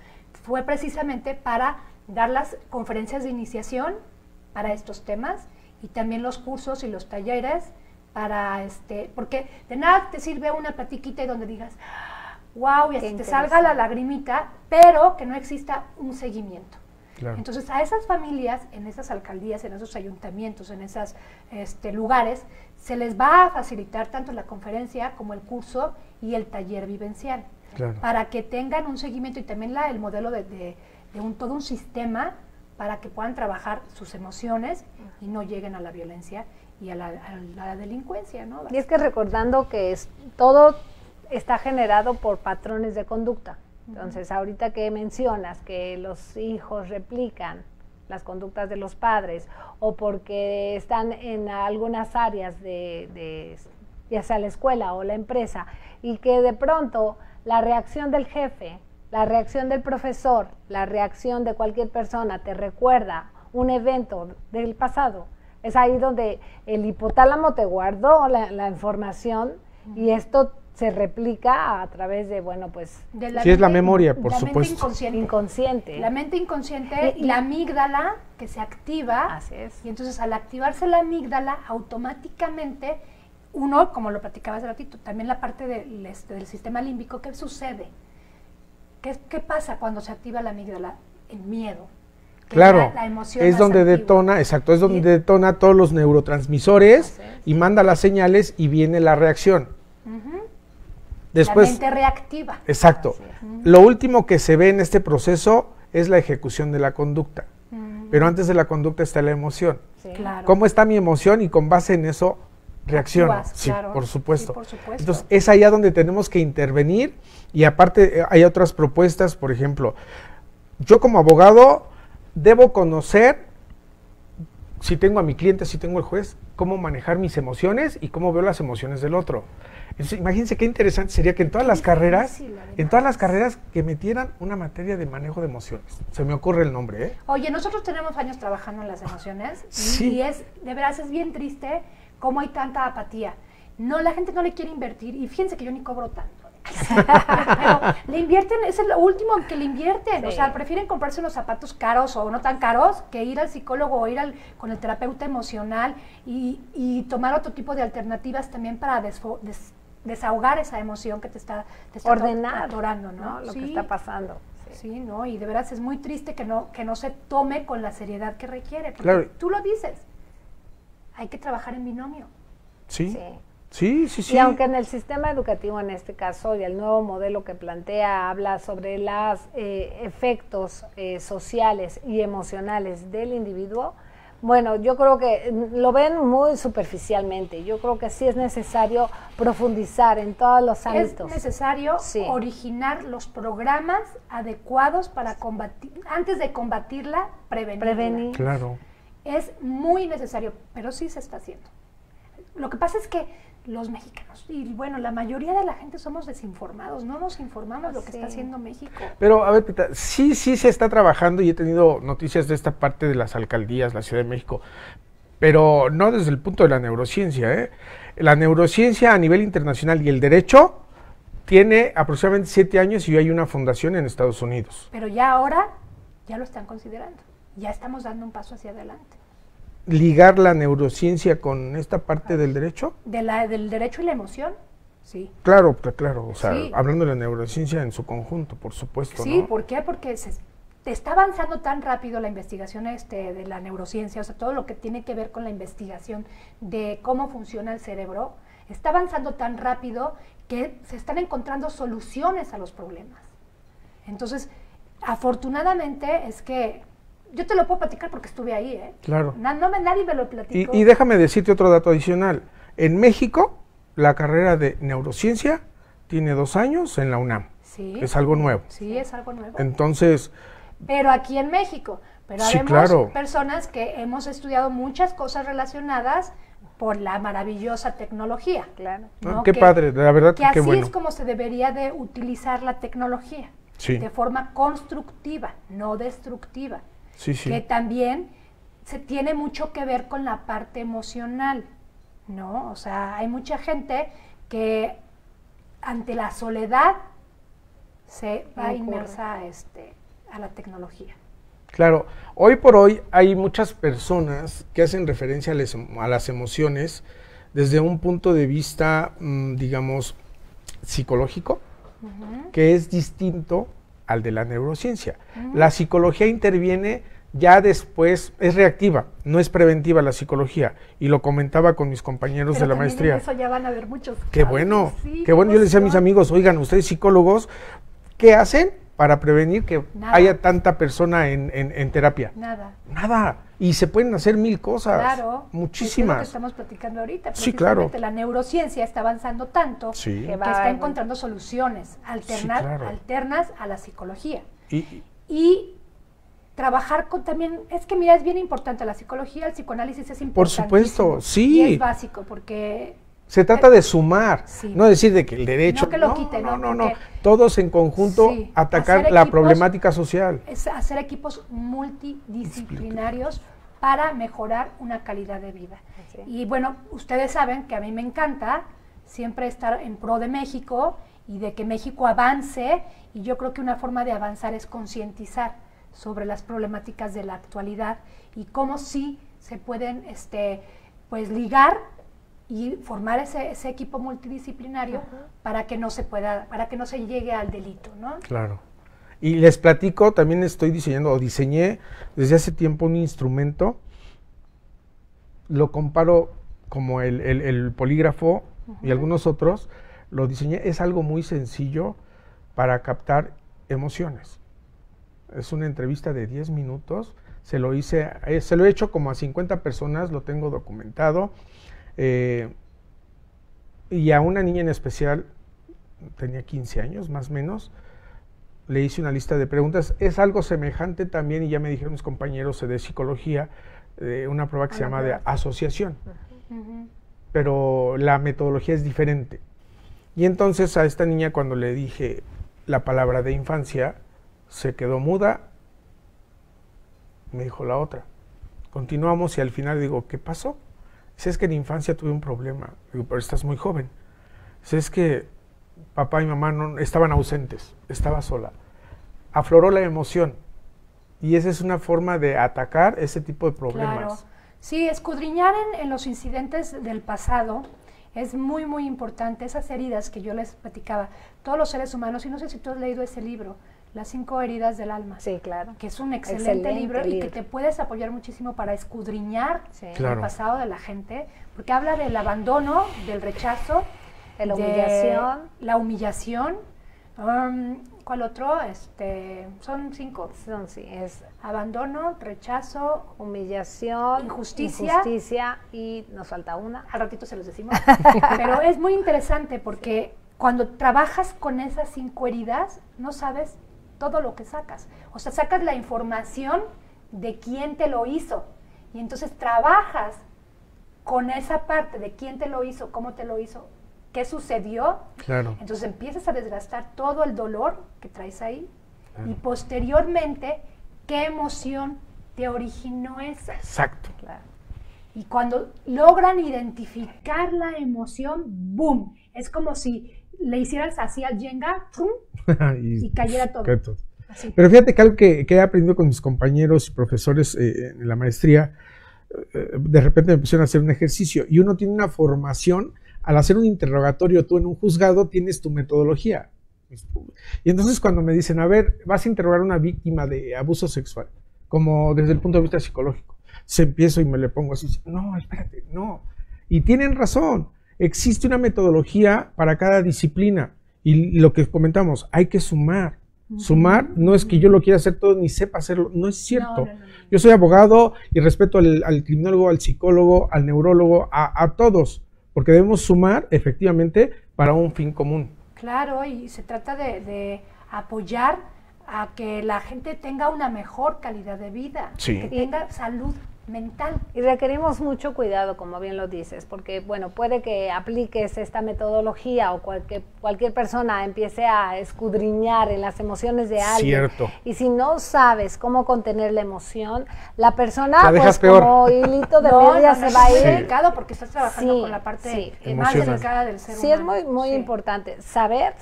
fue precisamente para dar las conferencias de iniciación para estos temas, y también los cursos y los talleres para porque de nada te sirve una platiquita y donde digas wow, y así te salga la lagrimita, pero que no exista un seguimiento. Claro. Entonces, a esas familias, en esas alcaldías, en esos ayuntamientos, en esos lugares, se les va a facilitar tanto la conferencia como el curso y el taller vivencial, claro, para que tengan un seguimiento, y también el modelo de todo un sistema para que puedan trabajar sus emociones y no lleguen a la violencia y a la delincuencia, ¿no? Y es que recordando que todo está generado por patrones de conducta. Entonces, ahorita que mencionas que los hijos replican las conductas de los padres, o porque están en algunas áreas ya sea la escuela o la empresa, y que de pronto la reacción del jefe, la reacción del profesor, la reacción de cualquier persona te recuerda un evento del pasado, es ahí donde el hipotálamo te guardó la información, y esto se replica a través de, sí, es la memoria, por supuesto. Inconsciente. La mente inconsciente y la amígdala que se activa. Así es. Y entonces, al activarse la amígdala, automáticamente uno, como lo platicaba hace ratito, también la parte del sistema límbico, ¿qué sucede? ¿Qué pasa cuando se activa la amígdala? El miedo. Claro, la emoción es donde activa. detona, exacto, es donde detona todos los neurotransmisores y manda las señales y viene la reacción. Después, la mente reactiva. Exacto. Lo último que se ve en este proceso es la ejecución de la conducta. Pero antes de la conducta está la emoción. Sí. Claro. ¿Cómo está mi emoción? Y con base en eso reacciono. Actúas, sí, claro. por supuesto. Sí, por supuesto. Entonces, es allá donde tenemos que intervenir, y aparte hay otras propuestas. Por ejemplo, yo como abogado debo conocer, si tengo a mi cliente, si tengo al juez, cómo manejar mis emociones y cómo veo las emociones del otro. Entonces, imagínense qué interesante sería que en todas las carreras, que metieran una materia de manejo de emociones. Se me ocurre el nombre, ¿eh? Oye, nosotros tenemos años trabajando en las emociones, sí, y de veras es bien triste cómo hay tanta apatía. La gente no le quiere invertir, y fíjense que yo ni cobro tanto. Pero le invierten, es lo último que le invierten. Sí. O sea, prefieren comprarse unos zapatos caros o no tan caros que ir al psicólogo o ir con el terapeuta emocional y tomar otro tipo de alternativas también para desahogar esa emoción que te está ordenar, atorando, ¿no? Lo que está pasando. Sí, ¿no? Y de veras es muy triste que no se tome con la seriedad que requiere. Porque claro, tú lo dices, hay que trabajar en binomio. Sí. Y aunque en el sistema educativo, en este caso, y el nuevo modelo que plantea, habla sobre los efectos sociales y emocionales del individuo, yo creo que lo ven muy superficialmente. Yo creo que sí es necesario profundizar en todos los ámbitos. Es necesario originar los programas adecuados para combatir, antes de combatirla, prevenir. Claro. Es muy necesario, pero sí se está haciendo. Lo que pasa es que los mexicanos, y bueno, la mayoría de la gente somos desinformados, no nos informamos lo que Sí. está haciendo México. Pero, a ver, Pita, sí se está trabajando y he tenido noticias de esta parte de las alcaldías, la Ciudad de México, pero no desde el punto de la neurociencia, ¿eh? La neurociencia a nivel internacional y el derecho tiene aproximadamente 7 años y hay una fundación en Estados Unidos. Pero ya ahora, ya lo están considerando, ya estamos dando un paso hacia adelante. ¿Ligar la neurociencia con esta parte del derecho? Del derecho y la emoción, sí. Claro, o sea, Sí. hablando de la neurociencia en su conjunto, por supuesto, Sí, ¿no? ¿por qué? Porque está avanzando tan rápido la investigación de la neurociencia, o sea, todo lo que tiene que ver con la investigación de cómo funciona el cerebro, está avanzando tan rápido que se están encontrando soluciones a los problemas. Entonces, afortunadamente es que yo te lo puedo platicar porque estuve ahí, ¿eh? Claro. Nadie me lo platicó. Y déjame decirte otro dato adicional. En México, la carrera de neurociencia tiene 2 años en la UNAM. Sí. Es algo nuevo. Sí, es algo nuevo. Entonces, Pero aquí en México. Pero Sí, habemos claro. personas que hemos estudiado muchas cosas relacionadas por la maravillosa tecnología. Claro. ¿no? qué padre, la verdad que qué así bueno. es como se debería de utilizar la tecnología. Sí. De forma constructiva, no destructiva. Sí, sí. Que también se tiene mucho que ver con la parte emocional, ¿no? O sea, hay mucha gente que ante la soledad se va Recurre. inmersa a la tecnología. Claro, hoy por hoy hay muchas personas que hacen referencia a las emociones desde un punto de vista, digamos, psicológico, que es distinto al de la neurociencia. La psicología interviene ya después, es reactiva, no es preventiva la psicología, y lo comentaba con mis compañeros Pero de la también maestría. en eso ya van a haber muchos. Qué bueno, Sí, qué bueno. Yo les decía a mis emoción. amigos, oigan, ustedes psicólogos, ¿qué hacen para prevenir que Nada. haya tanta persona en terapia? Nada. Nada. Y se pueden hacer 1000 cosas. Claro. Muchísimas. Es lo que estamos platicando ahorita. Sí, claro. Precisamente la neurociencia está avanzando tanto Sí. que Que está va- encontrando soluciones claro. alternas a la psicología. Y Y trabajar con también, es que mira, es bien importante la psicología, el psicoanálisis es importante. Por supuesto, sí. Y es básico porque se trata de sumar, Sí. no decir de que el derecho. No que lo quite, no, no, no. porque- Todos en conjunto Sí, atacar hacer la equipos- problemática social. es hacer equipos multidisciplinarios para mejorar una calidad de vida. Sí. Y bueno, ustedes saben que a mí me encanta siempre estar en pro de México y de que México avance, y yo creo que una forma de avanzar es concientizar sobre las problemáticas de la actualidad y cómo sí se pueden pues ligar y formar ese equipo multidisciplinario para que no se llegue al delito, ¿no? Claro. Y les platico, también estoy diseñando o diseñé desde hace tiempo un instrumento, lo comparo como el polígrafo y algunos otros, lo diseñé, es algo muy sencillo para captar emociones. Es una entrevista de 10 minutos, se lo he hecho como a 50 personas, lo tengo documentado, y a una niña en especial, tenía 15 años más o menos, le hice una lista de preguntas. Es algo semejante también, y ya me dijeron mis compañeros de psicología, una prueba que se llama de asociación, pero la metodología es diferente. Y entonces a esta niña, cuando le dije la palabra de infancia, se quedó muda, me dijo la otra. Continuamos y al final digo, ¿qué pasó? Dice, es que en infancia tuve un problema. Digo, pero estás muy joven. Dice, es que papá y mamá no estaban ausentes, estaba sola. Afloró la emoción. Y esa es una forma de atacar ese tipo de problemas. Claro. Sí, escudriñar en los incidentes del pasado es muy, muy importante. Esas heridas que yo les platicaba, todos los seres humanos, y no sé si tú has leído ese libro, Las 5 heridas del alma, Sí, claro. que es un excelente libro y que libro. te puedes apoyar muchísimo para escudriñar Sí. Claro. el pasado de la gente, porque habla del abandono, del rechazo, De la humillación. la humillación. ¿Cuál otro? Son 5. Son, sí, es Abandono, rechazo, humillación, Injusticia. y nos falta una. al ratito se los decimos. Pero es muy interesante porque cuando trabajas con esas 5 heridas, no sabes todo lo que sacas. O sea, sacas la información de quién te lo hizo. Y entonces trabajas con esa parte de quién te lo hizo, cómo te lo hizo, qué sucedió, Claro. entonces empiezas a desgastar todo el dolor que traes ahí y posteriormente, ¿qué emoción te originó esa? Exacto. Claro. Y cuando logran identificar la emoción, ¡boom! Es como si le hicieras así al Jenga, ¡pum! Y cayera todo. Así. Pero fíjate que algo que he aprendido con mis compañeros y profesores en la maestría, de repente me pusieron a hacer un ejercicio y uno tiene una formación, al hacer un interrogatorio tú en un juzgado tienes tu metodología. Y entonces cuando me dicen, a ver, vas a interrogar a una víctima de abuso sexual, como desde el punto de vista psicológico, se empiezo y me le pongo así, no, espérate, no. Y tienen razón, existe una metodología para cada disciplina y lo que comentamos, hay que sumar. Sumar no es que yo lo quiera hacer todo ni sepa hacerlo, no es cierto. No. Yo soy abogado y respeto al criminólogo, al psicólogo, al neurólogo, a todos, porque debemos sumar efectivamente para un fin común. Claro, y se trata de apoyar a que la gente tenga una mejor calidad de vida, que tenga salud mental. Y requerimos mucho cuidado, como bien lo dices, porque bueno, puede que apliques esta metodología o cualquier persona empiece a escudriñar en las emociones de alguien. Cierto. Y si no sabes cómo contener la emoción, la persona pues peor. Como hilito de media se va a ir. Es delicado porque estás trabajando con la parte más delicada del ser humano. Sí, es muy importante saber,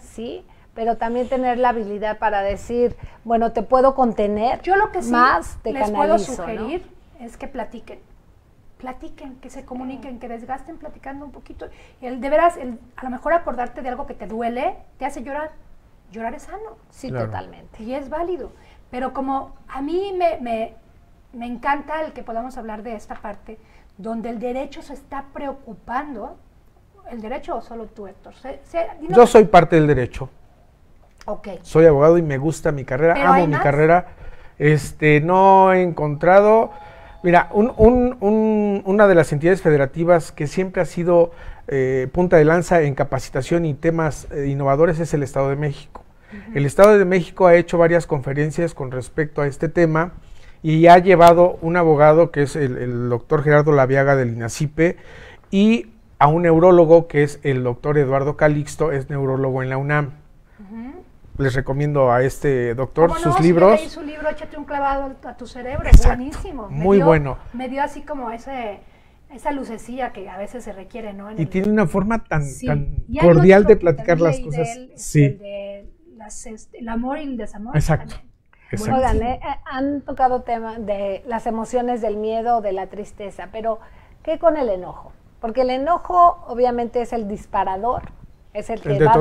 pero también tener la habilidad para decir, bueno, te puedo contener. Yo lo que sí más te les canalizo, puedo sugerir, ¿no? Es que platiquen, que se comuniquen, que desgasten platicando un poquito. De veras, a lo mejor acordarte de algo que te duele, te hace llorar. Llorar es sano. Sí, claro. Totalmente. Y es válido. Pero como a mí me encanta el que podamos hablar de esta parte, donde el derecho se está preocupando, ¿el derecho o solo tú, Héctor? Yo soy parte del derecho. Ok. Soy abogado y me gusta mi carrera, ¿Pero amo mi carrera. No he encontrado... Mira, una de las entidades federativas que siempre ha sido punta de lanza en capacitación y temas innovadores es el Estado de México. El Estado de México ha hecho varias conferencias con respecto a este tema y ha llevado un abogado que es el doctor Gerardo Laviaga del INACIPE y a un neurólogo que es el doctor Eduardo Calixto, es neurólogo en la UNAM. Les recomiendo a este doctor sus libros. Si leí su libro, Échate un clavado a tu cerebro, buenísimo. Muy bueno. Me dio así como esa lucecilla que a veces se requiere, ¿no? Y tiene una forma tan cordial de platicar las cosas. El amor y el desamor. Exacto. Oigan, han tocado temas de las emociones del miedo o de la tristeza, pero ¿qué con el enojo? Porque el enojo obviamente es el disparador. Es el que va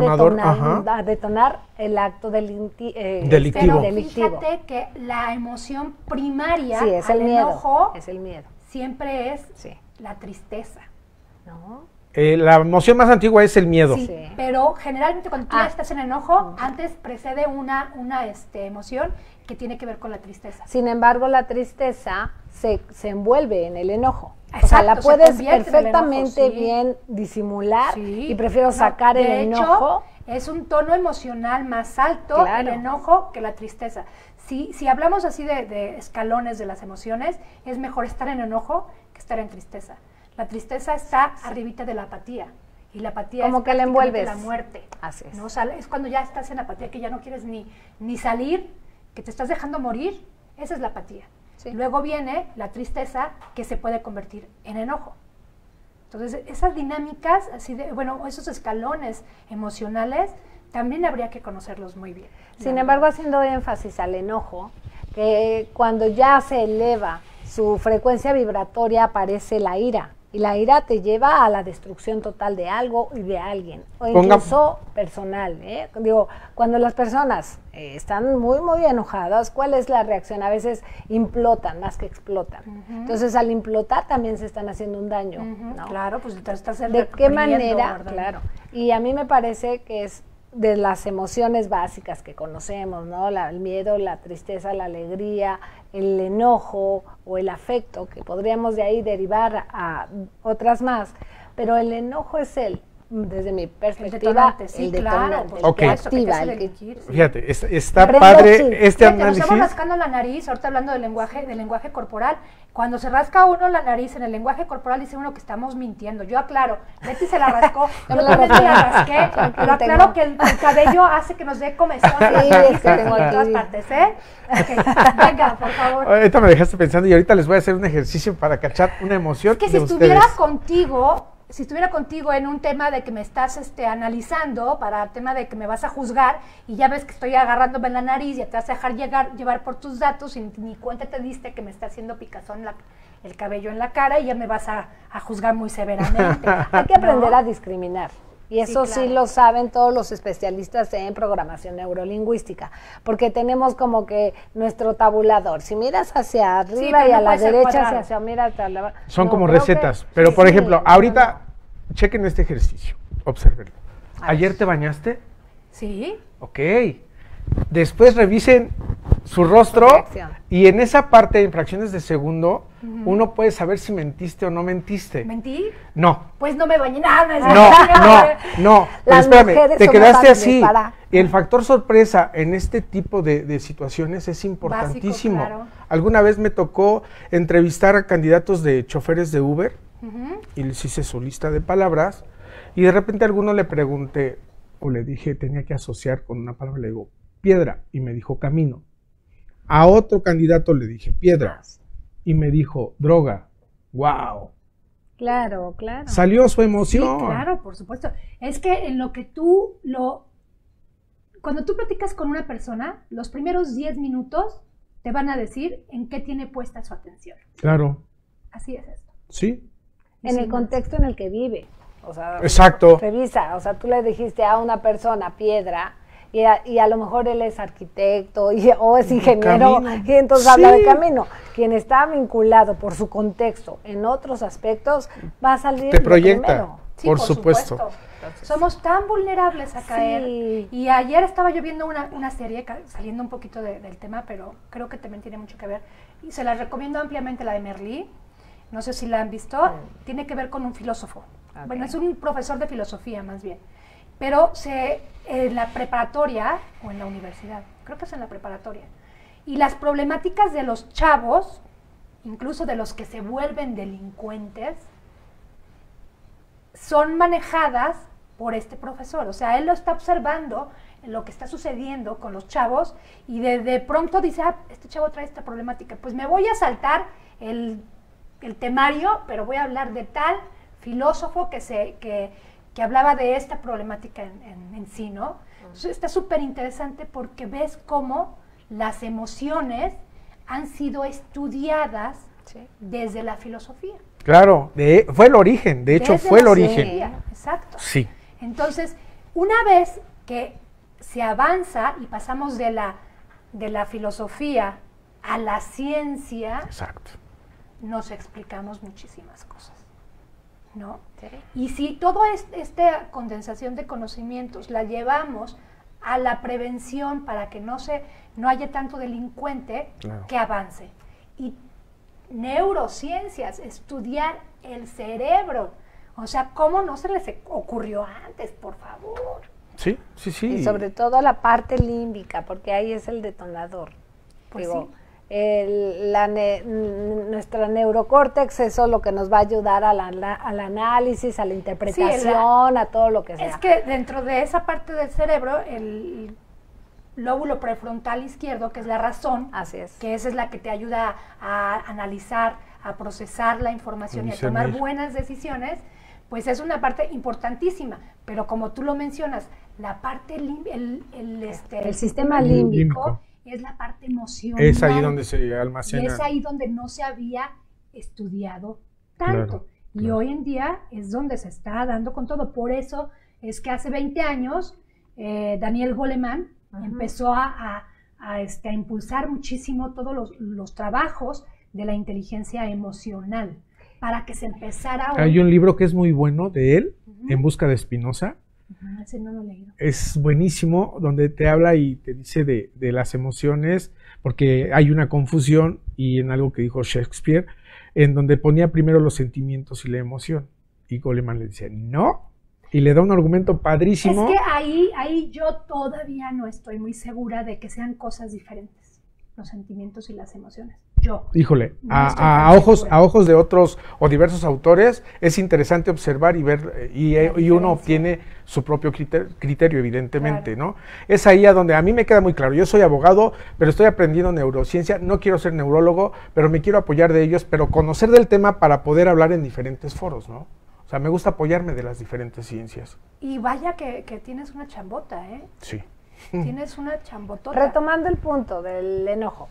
a detonar el acto delictivo. Pero fíjate que la emoción primaria es el miedo, enojo es el miedo. Siempre es la tristeza, ¿no? La emoción más antigua es el miedo. Sí. Pero generalmente cuando tú ya estás en enojo, antes precede una emoción que tiene que ver con la tristeza. Sin embargo, la tristeza se envuelve en el enojo. Exacto, o sea, la puedes perfectamente bien disimular y prefiero sacar el enojo. De hecho, es un tono emocional más alto el enojo que la tristeza. Si hablamos así de escalones de las emociones, es mejor estar en enojo que estar en tristeza. La tristeza está arribita de la apatía. Y la apatía como es que la envuelves. La muerte. Así es. ¿No? Es cuando ya estás en apatía, que ya no quieres ni salir, que te estás dejando morir. Esa es la apatía. Sí. Luego viene la tristeza, que se puede convertir en enojo. Entonces, esas dinámicas, esos escalones emocionales, también habría que conocerlos muy bien. Sin embargo, haciendo énfasis al enojo, que cuando ya se eleva su frecuencia vibratoria aparece la ira. Y la ira te lleva a la destrucción total de algo y de alguien, o incluso personal. Digo, cuando las personas están muy, muy enojadas, ¿cuál es la reacción? A veces implotan más que explotan. Entonces, al implotar también se están haciendo un daño, ¿no? Claro, pues estás ¿de qué manera? ¿Verdad? Claro. Y a mí me parece que es de las emociones básicas que conocemos, ¿no? El miedo, la tristeza, la alegría, el enojo o el afecto, que podríamos de ahí derivar a otras más, pero el enojo es el desde mi perspectiva, detonante, sí, el claro, detonante, por el que supuesto, que te activa, hace el que... delinquir, sí. Fíjate, está Pero padre sí, este Fíjate, nos análisis. estamos rascando la nariz, ahorita hablando del lenguaje corporal. Cuando se rasca uno la nariz en el lenguaje corporal, dice uno que estamos mintiendo. Yo aclaro, Betty se la rascó, yo también me la rasqué, pero aclaro que el cabello hace que nos dé comezón en las Sí, narices es que tengo y en todas aquí. partes, ¿eh? Ok, venga, por favor. Ahorita me dejaste pensando y ahorita les voy a hacer un ejercicio para cachar una emoción Es que si de estuviera ustedes. contigo en un tema de que me estás analizando, para el tema de que me vas a juzgar, y ya ves que estoy agarrándome en la nariz, ya te vas a dejar llevar por tus datos, y ni cuenta te diste que me está haciendo picazón el cabello en la cara, y ya me vas a juzgar muy severamente. Hay que aprender ¿no? a discriminar. Y eso sí, claro. lo saben todos los especialistas en programación neurolingüística, porque tenemos como que nuestro tabulador. Si miras hacia arriba pero y no a la puede ser derecha, cuadrado. hacia mira hacia la... Son No, como creo recetas. que- Pero, por sí, ejemplo, no, ahorita, chequen este ejercicio. Obsérvenlo. A ver. ¿Ayer te bañaste? Sí, Ok. Después revisen su rostro Reacción. y en esa parte, en fracciones de segundo, uno puede saber si mentiste o no mentiste. ¿mentí? No. Pues no me bañé nada. No. Pero Las espérame, mujeres te somos quedaste hábiles así. para- Y el factor sorpresa en este tipo de situaciones es importantísimo. claro. Alguna vez me tocó entrevistar a candidatos de choferes de Uber y les hice su lista de palabras y de repente a alguno le pregunté o le dije, tenía que asociar con una palabra, le digo, piedra, y me dijo camino. A otro candidato le dije, piedra, y me dijo, droga. ¡Wow! Claro, claro. Salió su Sí, emoción. claro, por supuesto. Es que en lo que cuando tú platicas con una persona, los primeros 10 minutos te van a decir en qué tiene puesta su atención. Claro, Así es esto. sí. En el Sí, contexto en el que vive. O sea, Exacto. revisa, o sea, tú le dijiste a una persona piedra y a lo mejor él es arquitecto o es ingeniero Camino. y entonces Sí. habla de camino. Quien está vinculado por su contexto en otros aspectos va a salir Te de proyecta. primero. Sí, Por supuesto. Somos tan vulnerables a caer. Sí. Y ayer estaba yo viendo una serie, saliendo un poquito del tema, pero creo que también tiene mucho que ver. Y se la recomiendo ampliamente, la de Merlí. No sé si la han visto. Tiene que ver con un filósofo. Ok. Bueno, es un profesor de filosofía más bien. Pero en la preparatoria o en la universidad, creo que es en la preparatoria. Y las problemáticas de los chavos, incluso de los que se vuelven delincuentes, son manejadas por este profesor. O sea, él lo está observando en lo que está sucediendo con los chavos y de pronto dice, este chavo trae esta problemática, pues me voy a saltar el temario, pero voy a hablar de tal filósofo que hablaba de esta problemática en sí, ¿no? Entonces está súper interesante porque ves cómo las emociones han sido estudiadas desde la filosofía. Claro, fue el origen, de hecho Desde fue el la origen. filosofía, exacto. Sí. Entonces, una vez que se avanza y pasamos de la filosofía a la ciencia, Exacto. nos explicamos muchísimas cosas, ¿no? Sí. Y si toda esta condensación de conocimientos la llevamos a la prevención para que no haya tanto delincuente, Claro. que avance. Y neurociencias, estudiar el cerebro. O sea, ¿cómo no se les ocurrió antes, por favor? Sí, sí, sí. Y sobre todo la parte límbica, porque ahí es el detonador. Pues Digo, sí. nuestra neurocórtex, eso es lo que nos va a ayudar al análisis, a la interpretación, a todo lo que sea. Es que dentro de esa parte del cerebro, el lóbulo prefrontal izquierdo, que es la razón, Así es. que esa es la que te ayuda a analizar, a procesar la información y a tomar Discernir. buenas decisiones, pues es una parte importantísima. Pero como tú lo mencionas, la parte El sistema límbico es la parte emocional. es ahí donde se Y almacena. es ahí donde no se había estudiado tanto. Claro, Y claro. hoy en día es donde se está dando con todo. Por eso es que hace 20 años Daniel Goleman empezó a impulsar muchísimo todos los trabajos de la inteligencia emocional para que se empezara Hay un libro que es muy bueno de él, En busca de Spinoza. Ese no lo he leído. Es buenísimo, donde te habla y te dice de las emociones, porque hay una confusión y en algo que dijo Shakespeare, en donde ponía primero los sentimientos y la emoción. Y Goleman le decía, no, y le da un argumento padrísimo. Es que ahí yo todavía no estoy muy segura de que sean cosas diferentes, los sentimientos y las emociones. Yo. Híjole, no a ojos de otros o diversos autores es interesante observar y ver, y uno obtiene su propio criterio, evidentemente, claro. ¿no? Es ahí a donde a mí me queda muy claro. Yo soy abogado, pero estoy aprendiendo neurociencia, no quiero ser neurólogo, pero me quiero apoyar de ellos, pero conocer del tema para poder hablar en diferentes foros, ¿no? O sea, me gusta apoyarme de las diferentes ciencias. Y vaya que tienes una chambota, ¿eh? Sí. Tienes una chambotota. Retomando el punto del enojo,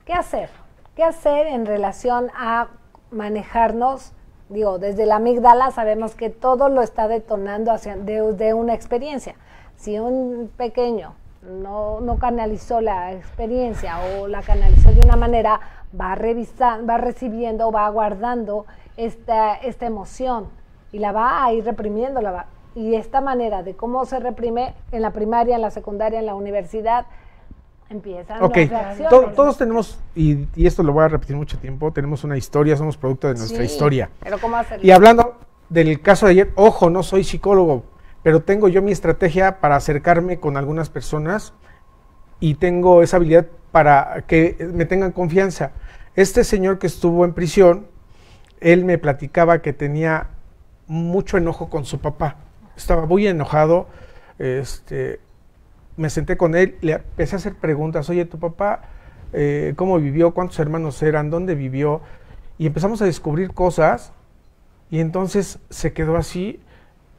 ¿qué hacer? ¿Qué hacer en relación a manejarnos? Digo, desde la amígdala sabemos que todo lo está detonando de una experiencia. Si un pequeño no canalizó la experiencia o la canalizó de una manera, va recibiendo, va guardando esta emoción y la va a ir reprimiendo. Y esta manera de cómo se reprime en la primaria, en la secundaria, en la universidad, empiezan las reacciones. Todos tenemos, y esto lo voy a repetir mucho tiempo, tenemos una historia, somos producto de nuestra historia. Pero ¿cómo hacerlo? Y hablando del caso de ayer, ojo, no soy psicólogo, pero tengo yo mi estrategia para acercarme con algunas personas y tengo esa habilidad para que me tengan confianza. Este señor que estuvo en prisión, él me platicaba que tenía mucho enojo con su papá. Estaba muy enojado, me senté con él, le empecé a hacer preguntas, oye, tu papá, ¿cómo vivió? ¿Cuántos hermanos eran? ¿Dónde vivió? Y empezamos a descubrir cosas, y entonces se quedó así,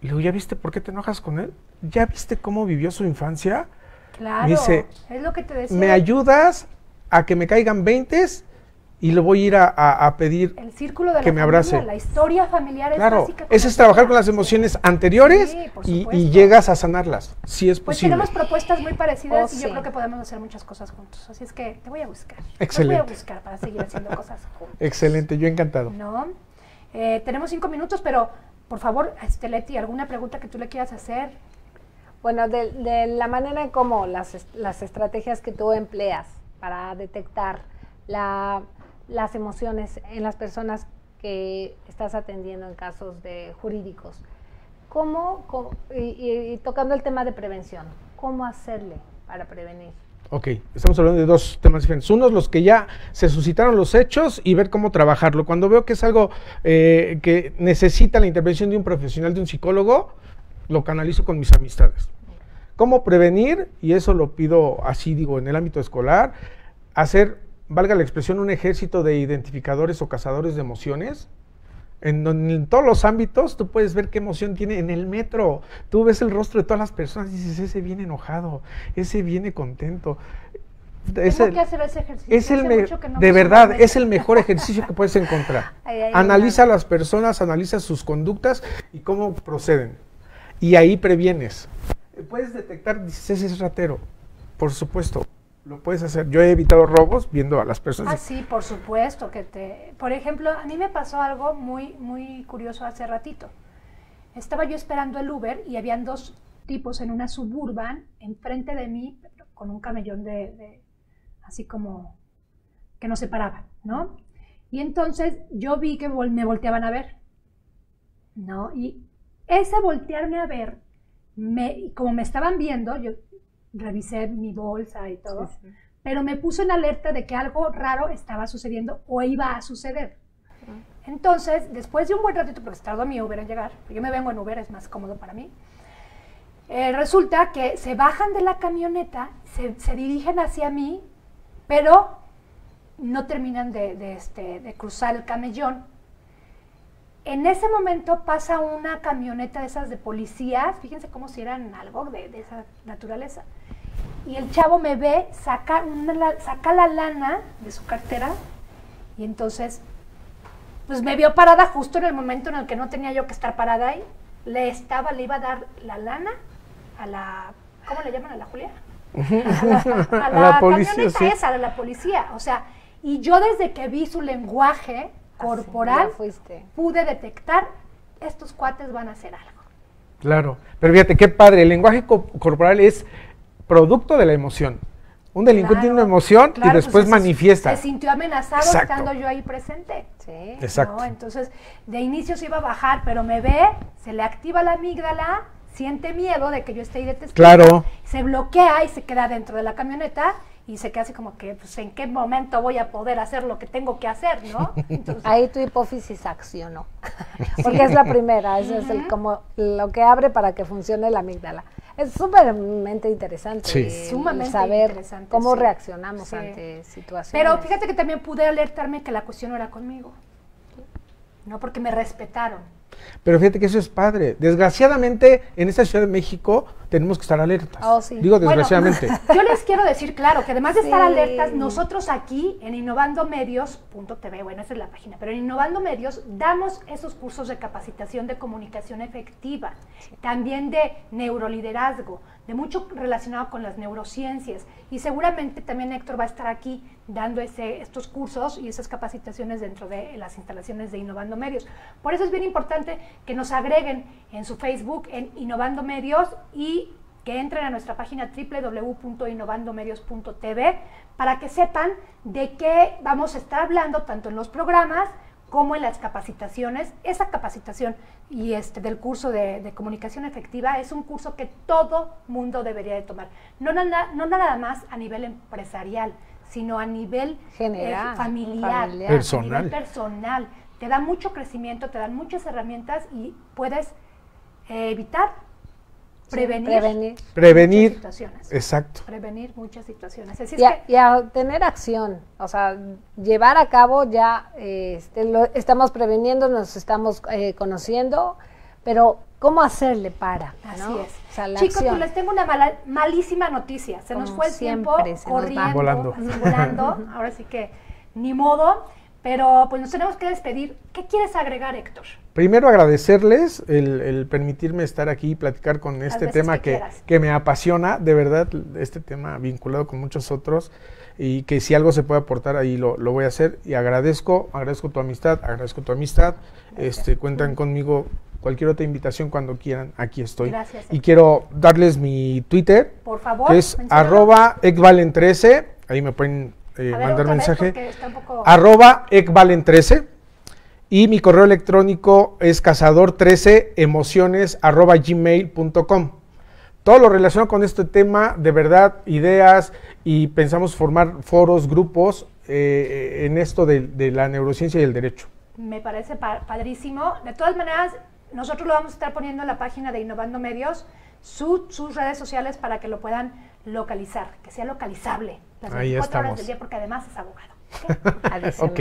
y le digo, ¿ya viste por qué te enojas con él? ¿Ya viste cómo vivió su infancia? Claro, me dice, es lo que te decía. ¿me ayudas a que me caigan 20s? Y le voy a ir a pedir el círculo de que me abrace. La historia familiar es claro, básica. Ese es trabajar con las emociones anteriores sí, y llegas a sanarlas, si es pues posible. tenemos propuestas muy parecidas y yo sí. creo que podemos hacer muchas cosas juntos. Así es que te voy a buscar. Excelente. Te voy a buscar para seguir haciendo cosas juntos. Excelente, yo encantado. ¿No? Tenemos 5 minutos, pero por favor, Leti, ¿alguna pregunta que tú le quieras hacer? Bueno, de la manera en cómo las estrategias que tú empleas para detectar las emociones en las personas que estás atendiendo en casos de jurídicos, y tocando el tema de prevención, ¿cómo hacerle para prevenir? Ok, estamos hablando de dos temas diferentes. Uno es los que ya se suscitaron los hechos y ver cómo trabajarlo. Cuando veo que es algo que necesita la intervención de un profesional, de un psicólogo, lo canalizo con mis amistades. ¿Cómo prevenir? Y eso lo pido así, digo, en el ámbito escolar, hacer, valga la expresión, un ejército de identificadores o cazadores de emociones, en donde en todos los ámbitos tú puedes ver qué emoción tiene. En el metro, tú ves el rostro de todas las personas y dices, ese viene enojado, ese viene contento. Tengo que hacer ese ejercicio. De verdad, es el mejor ejercicio que puedes encontrar. Analiza a las personas, analiza sus conductas y cómo proceden. Y ahí previenes. Puedes detectar, dices, ese es ratero, por supuesto. Lo puedes hacer. Yo he evitado robos viendo a las personas. Ah, sí, por supuesto. Por ejemplo, a mí me pasó algo muy, muy curioso hace ratito. Estaba yo esperando el Uber y habían 2 tipos en una Suburban enfrente de mí con un camellón así como que nos separaban, ¿no? Y entonces yo vi que me volteaban a ver, ¿no? Y ese voltearme a ver, como me estaban viendo, yo revisé mi bolsa y todo, sí. Pero me puso en alerta de que algo raro estaba sucediendo o iba a suceder. Entonces, después de un buen ratito, porque tardó mi Uber en llegar, yo me vengo en Uber, es más cómodo para mí, resulta que se bajan de la camioneta, se dirigen hacia mí, pero no terminan de cruzar el camellón. En ese momento pasa una camioneta de esas de policías, fíjense cómo si eran algo de esa naturaleza. Y el chavo me ve, saca la lana de su cartera y entonces pues me vio parada justo en el momento en el que no tenía yo que estar parada ahí. Le iba a dar la lana a la, ¿cómo le llaman a la Julia? A la policía, camioneta sí. Esa, a la policía. O sea, y yo desde que vi su lenguaje corporal, pude detectar, estos cuates van a hacer algo. Claro, pero fíjate qué padre, el lenguaje corporal es producto de la emoción. Un delincuente tiene una emoción y después pues manifiesta. Se sintió amenazado Exacto. estando yo ahí presente. Sí. Exacto. ¿No? Entonces, de inicio se iba a bajar, pero me ve, se le activa la amígdala, siente miedo de que yo esté ahí de testigo. Claro. Se bloquea y se queda dentro de la camioneta y se queda así como que, pues, ¿en qué momento voy a poder hacer lo que tengo que hacer, no? Entonces, Ahí tu hipófisis accionó, porque es la primera, eso es como lo que abre para que funcione la amígdala. Es súpermente interesante Sí. Sumamente saber interesante, cómo sí. reaccionamos Sí. ante situaciones. pero fíjate que también pude alertarme que la cuestión no era conmigo, no, porque me respetaron. Pero fíjate que eso es padre. Desgraciadamente, en esta Ciudad de México tenemos que estar alertas. Oh, sí. Digo Bueno, desgraciadamente. yo les quiero decir, claro, que además de estar Sí. alertas, nosotros aquí en innovandomedios.tv, bueno, esa es la página, pero en Innovando Medios damos esos cursos de capacitación de comunicación efectiva, también de neuroliderazgo, de mucho relacionado con las neurociencias, y seguramente también Héctor va a estar aquí dando estos cursos y esas capacitaciones dentro de las instalaciones de Innovando Medios. Por eso es bien importante que nos agreguen en su Facebook, en Innovando Medios, y que entren a nuestra página www.innovandomedios.tv para que sepan de qué vamos a estar hablando tanto en los programas como en las capacitaciones. Esa capacitación y del curso de comunicación efectiva es un curso que todo mundo debería de tomar. No nada más a nivel empresarial, sino a nivel general, familiar, personal. a nivel personal. Te da mucho crecimiento, te dan muchas herramientas y puedes evitar, prevenir Prevenir. muchas situaciones. Exacto. Prevenir muchas situaciones. Así es Y que a tener acción, o sea, llevar a cabo ya, lo estamos preveniendo, nos estamos conociendo, pero ¿cómo hacerle para? así ¿no? es. O sea, la Chicos, acción. pues les tengo una malísima noticia. Se nos Como fue el tiempo siempre, se nos va. corriendo, Volando. así, volando. Ahora sí que ni modo, pero pues nos tenemos que despedir. ¿Qué quieres agregar, Héctor? Primero agradecerles el permitirme estar aquí y platicar con este veces tema que quieras. que me apasiona, de verdad, este tema vinculado con muchos otros, y que si algo se puede aportar ahí lo voy a hacer, y agradezco tu amistad, cuentan conmigo, cualquier otra invitación cuando quieran, aquí estoy. Gracias. Y quiero darles mi Twitter, Por favor, que es menciónalo. @ekvalen13, ahí me pueden A ver, mandar otra vez, mensaje, porque está un poco- @ekvalen13, y mi correo electrónico es cazador13emociones@gmail.com. Todo lo relacionado con este tema, de verdad, ideas, y pensamos formar foros, grupos en esto de la neurociencia y el derecho. Me parece padrísimo. De todas maneras, nosotros lo vamos a estar poniendo en la página de Innovando Medios, sus redes sociales, para que lo puedan localizar, que sea localizable las Ahí 24 horas estamos. del día, porque además es abogado. Adicional. Ok.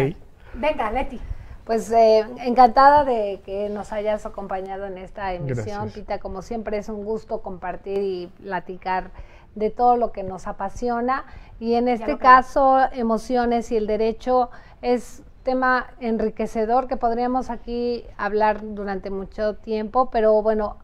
Venga, Leti. Pues encantada de que nos hayas acompañado en esta emisión, Gracias. Pita. Como siempre es un gusto compartir y platicar de todo lo que nos apasiona. Y en este lo creo. caso, emociones y el derecho es tema enriquecedor que podríamos aquí hablar durante mucho tiempo, pero bueno,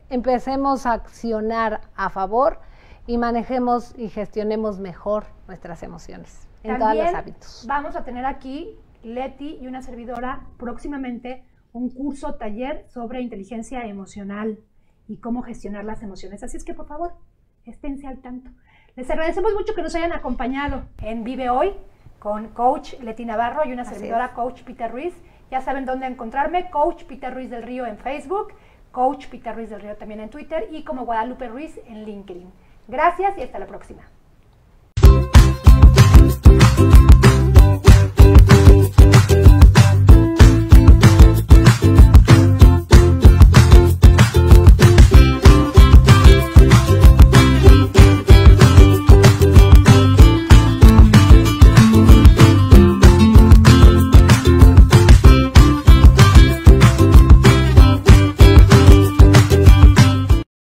empecemos a accionar a favor y manejemos y gestionemos mejor nuestras emociones en todos También los hábitos. vamos a tener aquí, Leti y una servidora, próximamente un curso taller sobre inteligencia emocional y cómo gestionar las emociones. Así es que, por favor, esténse al tanto. Les agradecemos mucho que nos hayan acompañado en Vive Hoy con Coach Leti Navarro y una Así servidora, Coach Pita Ruiz. Ya saben dónde encontrarme, Coach Pita Ruiz del Río en Facebook, Coach Pita Ruiz del Río también en Twitter, y como Guadalupe Ruiz en LinkedIn. Gracias y hasta la próxima.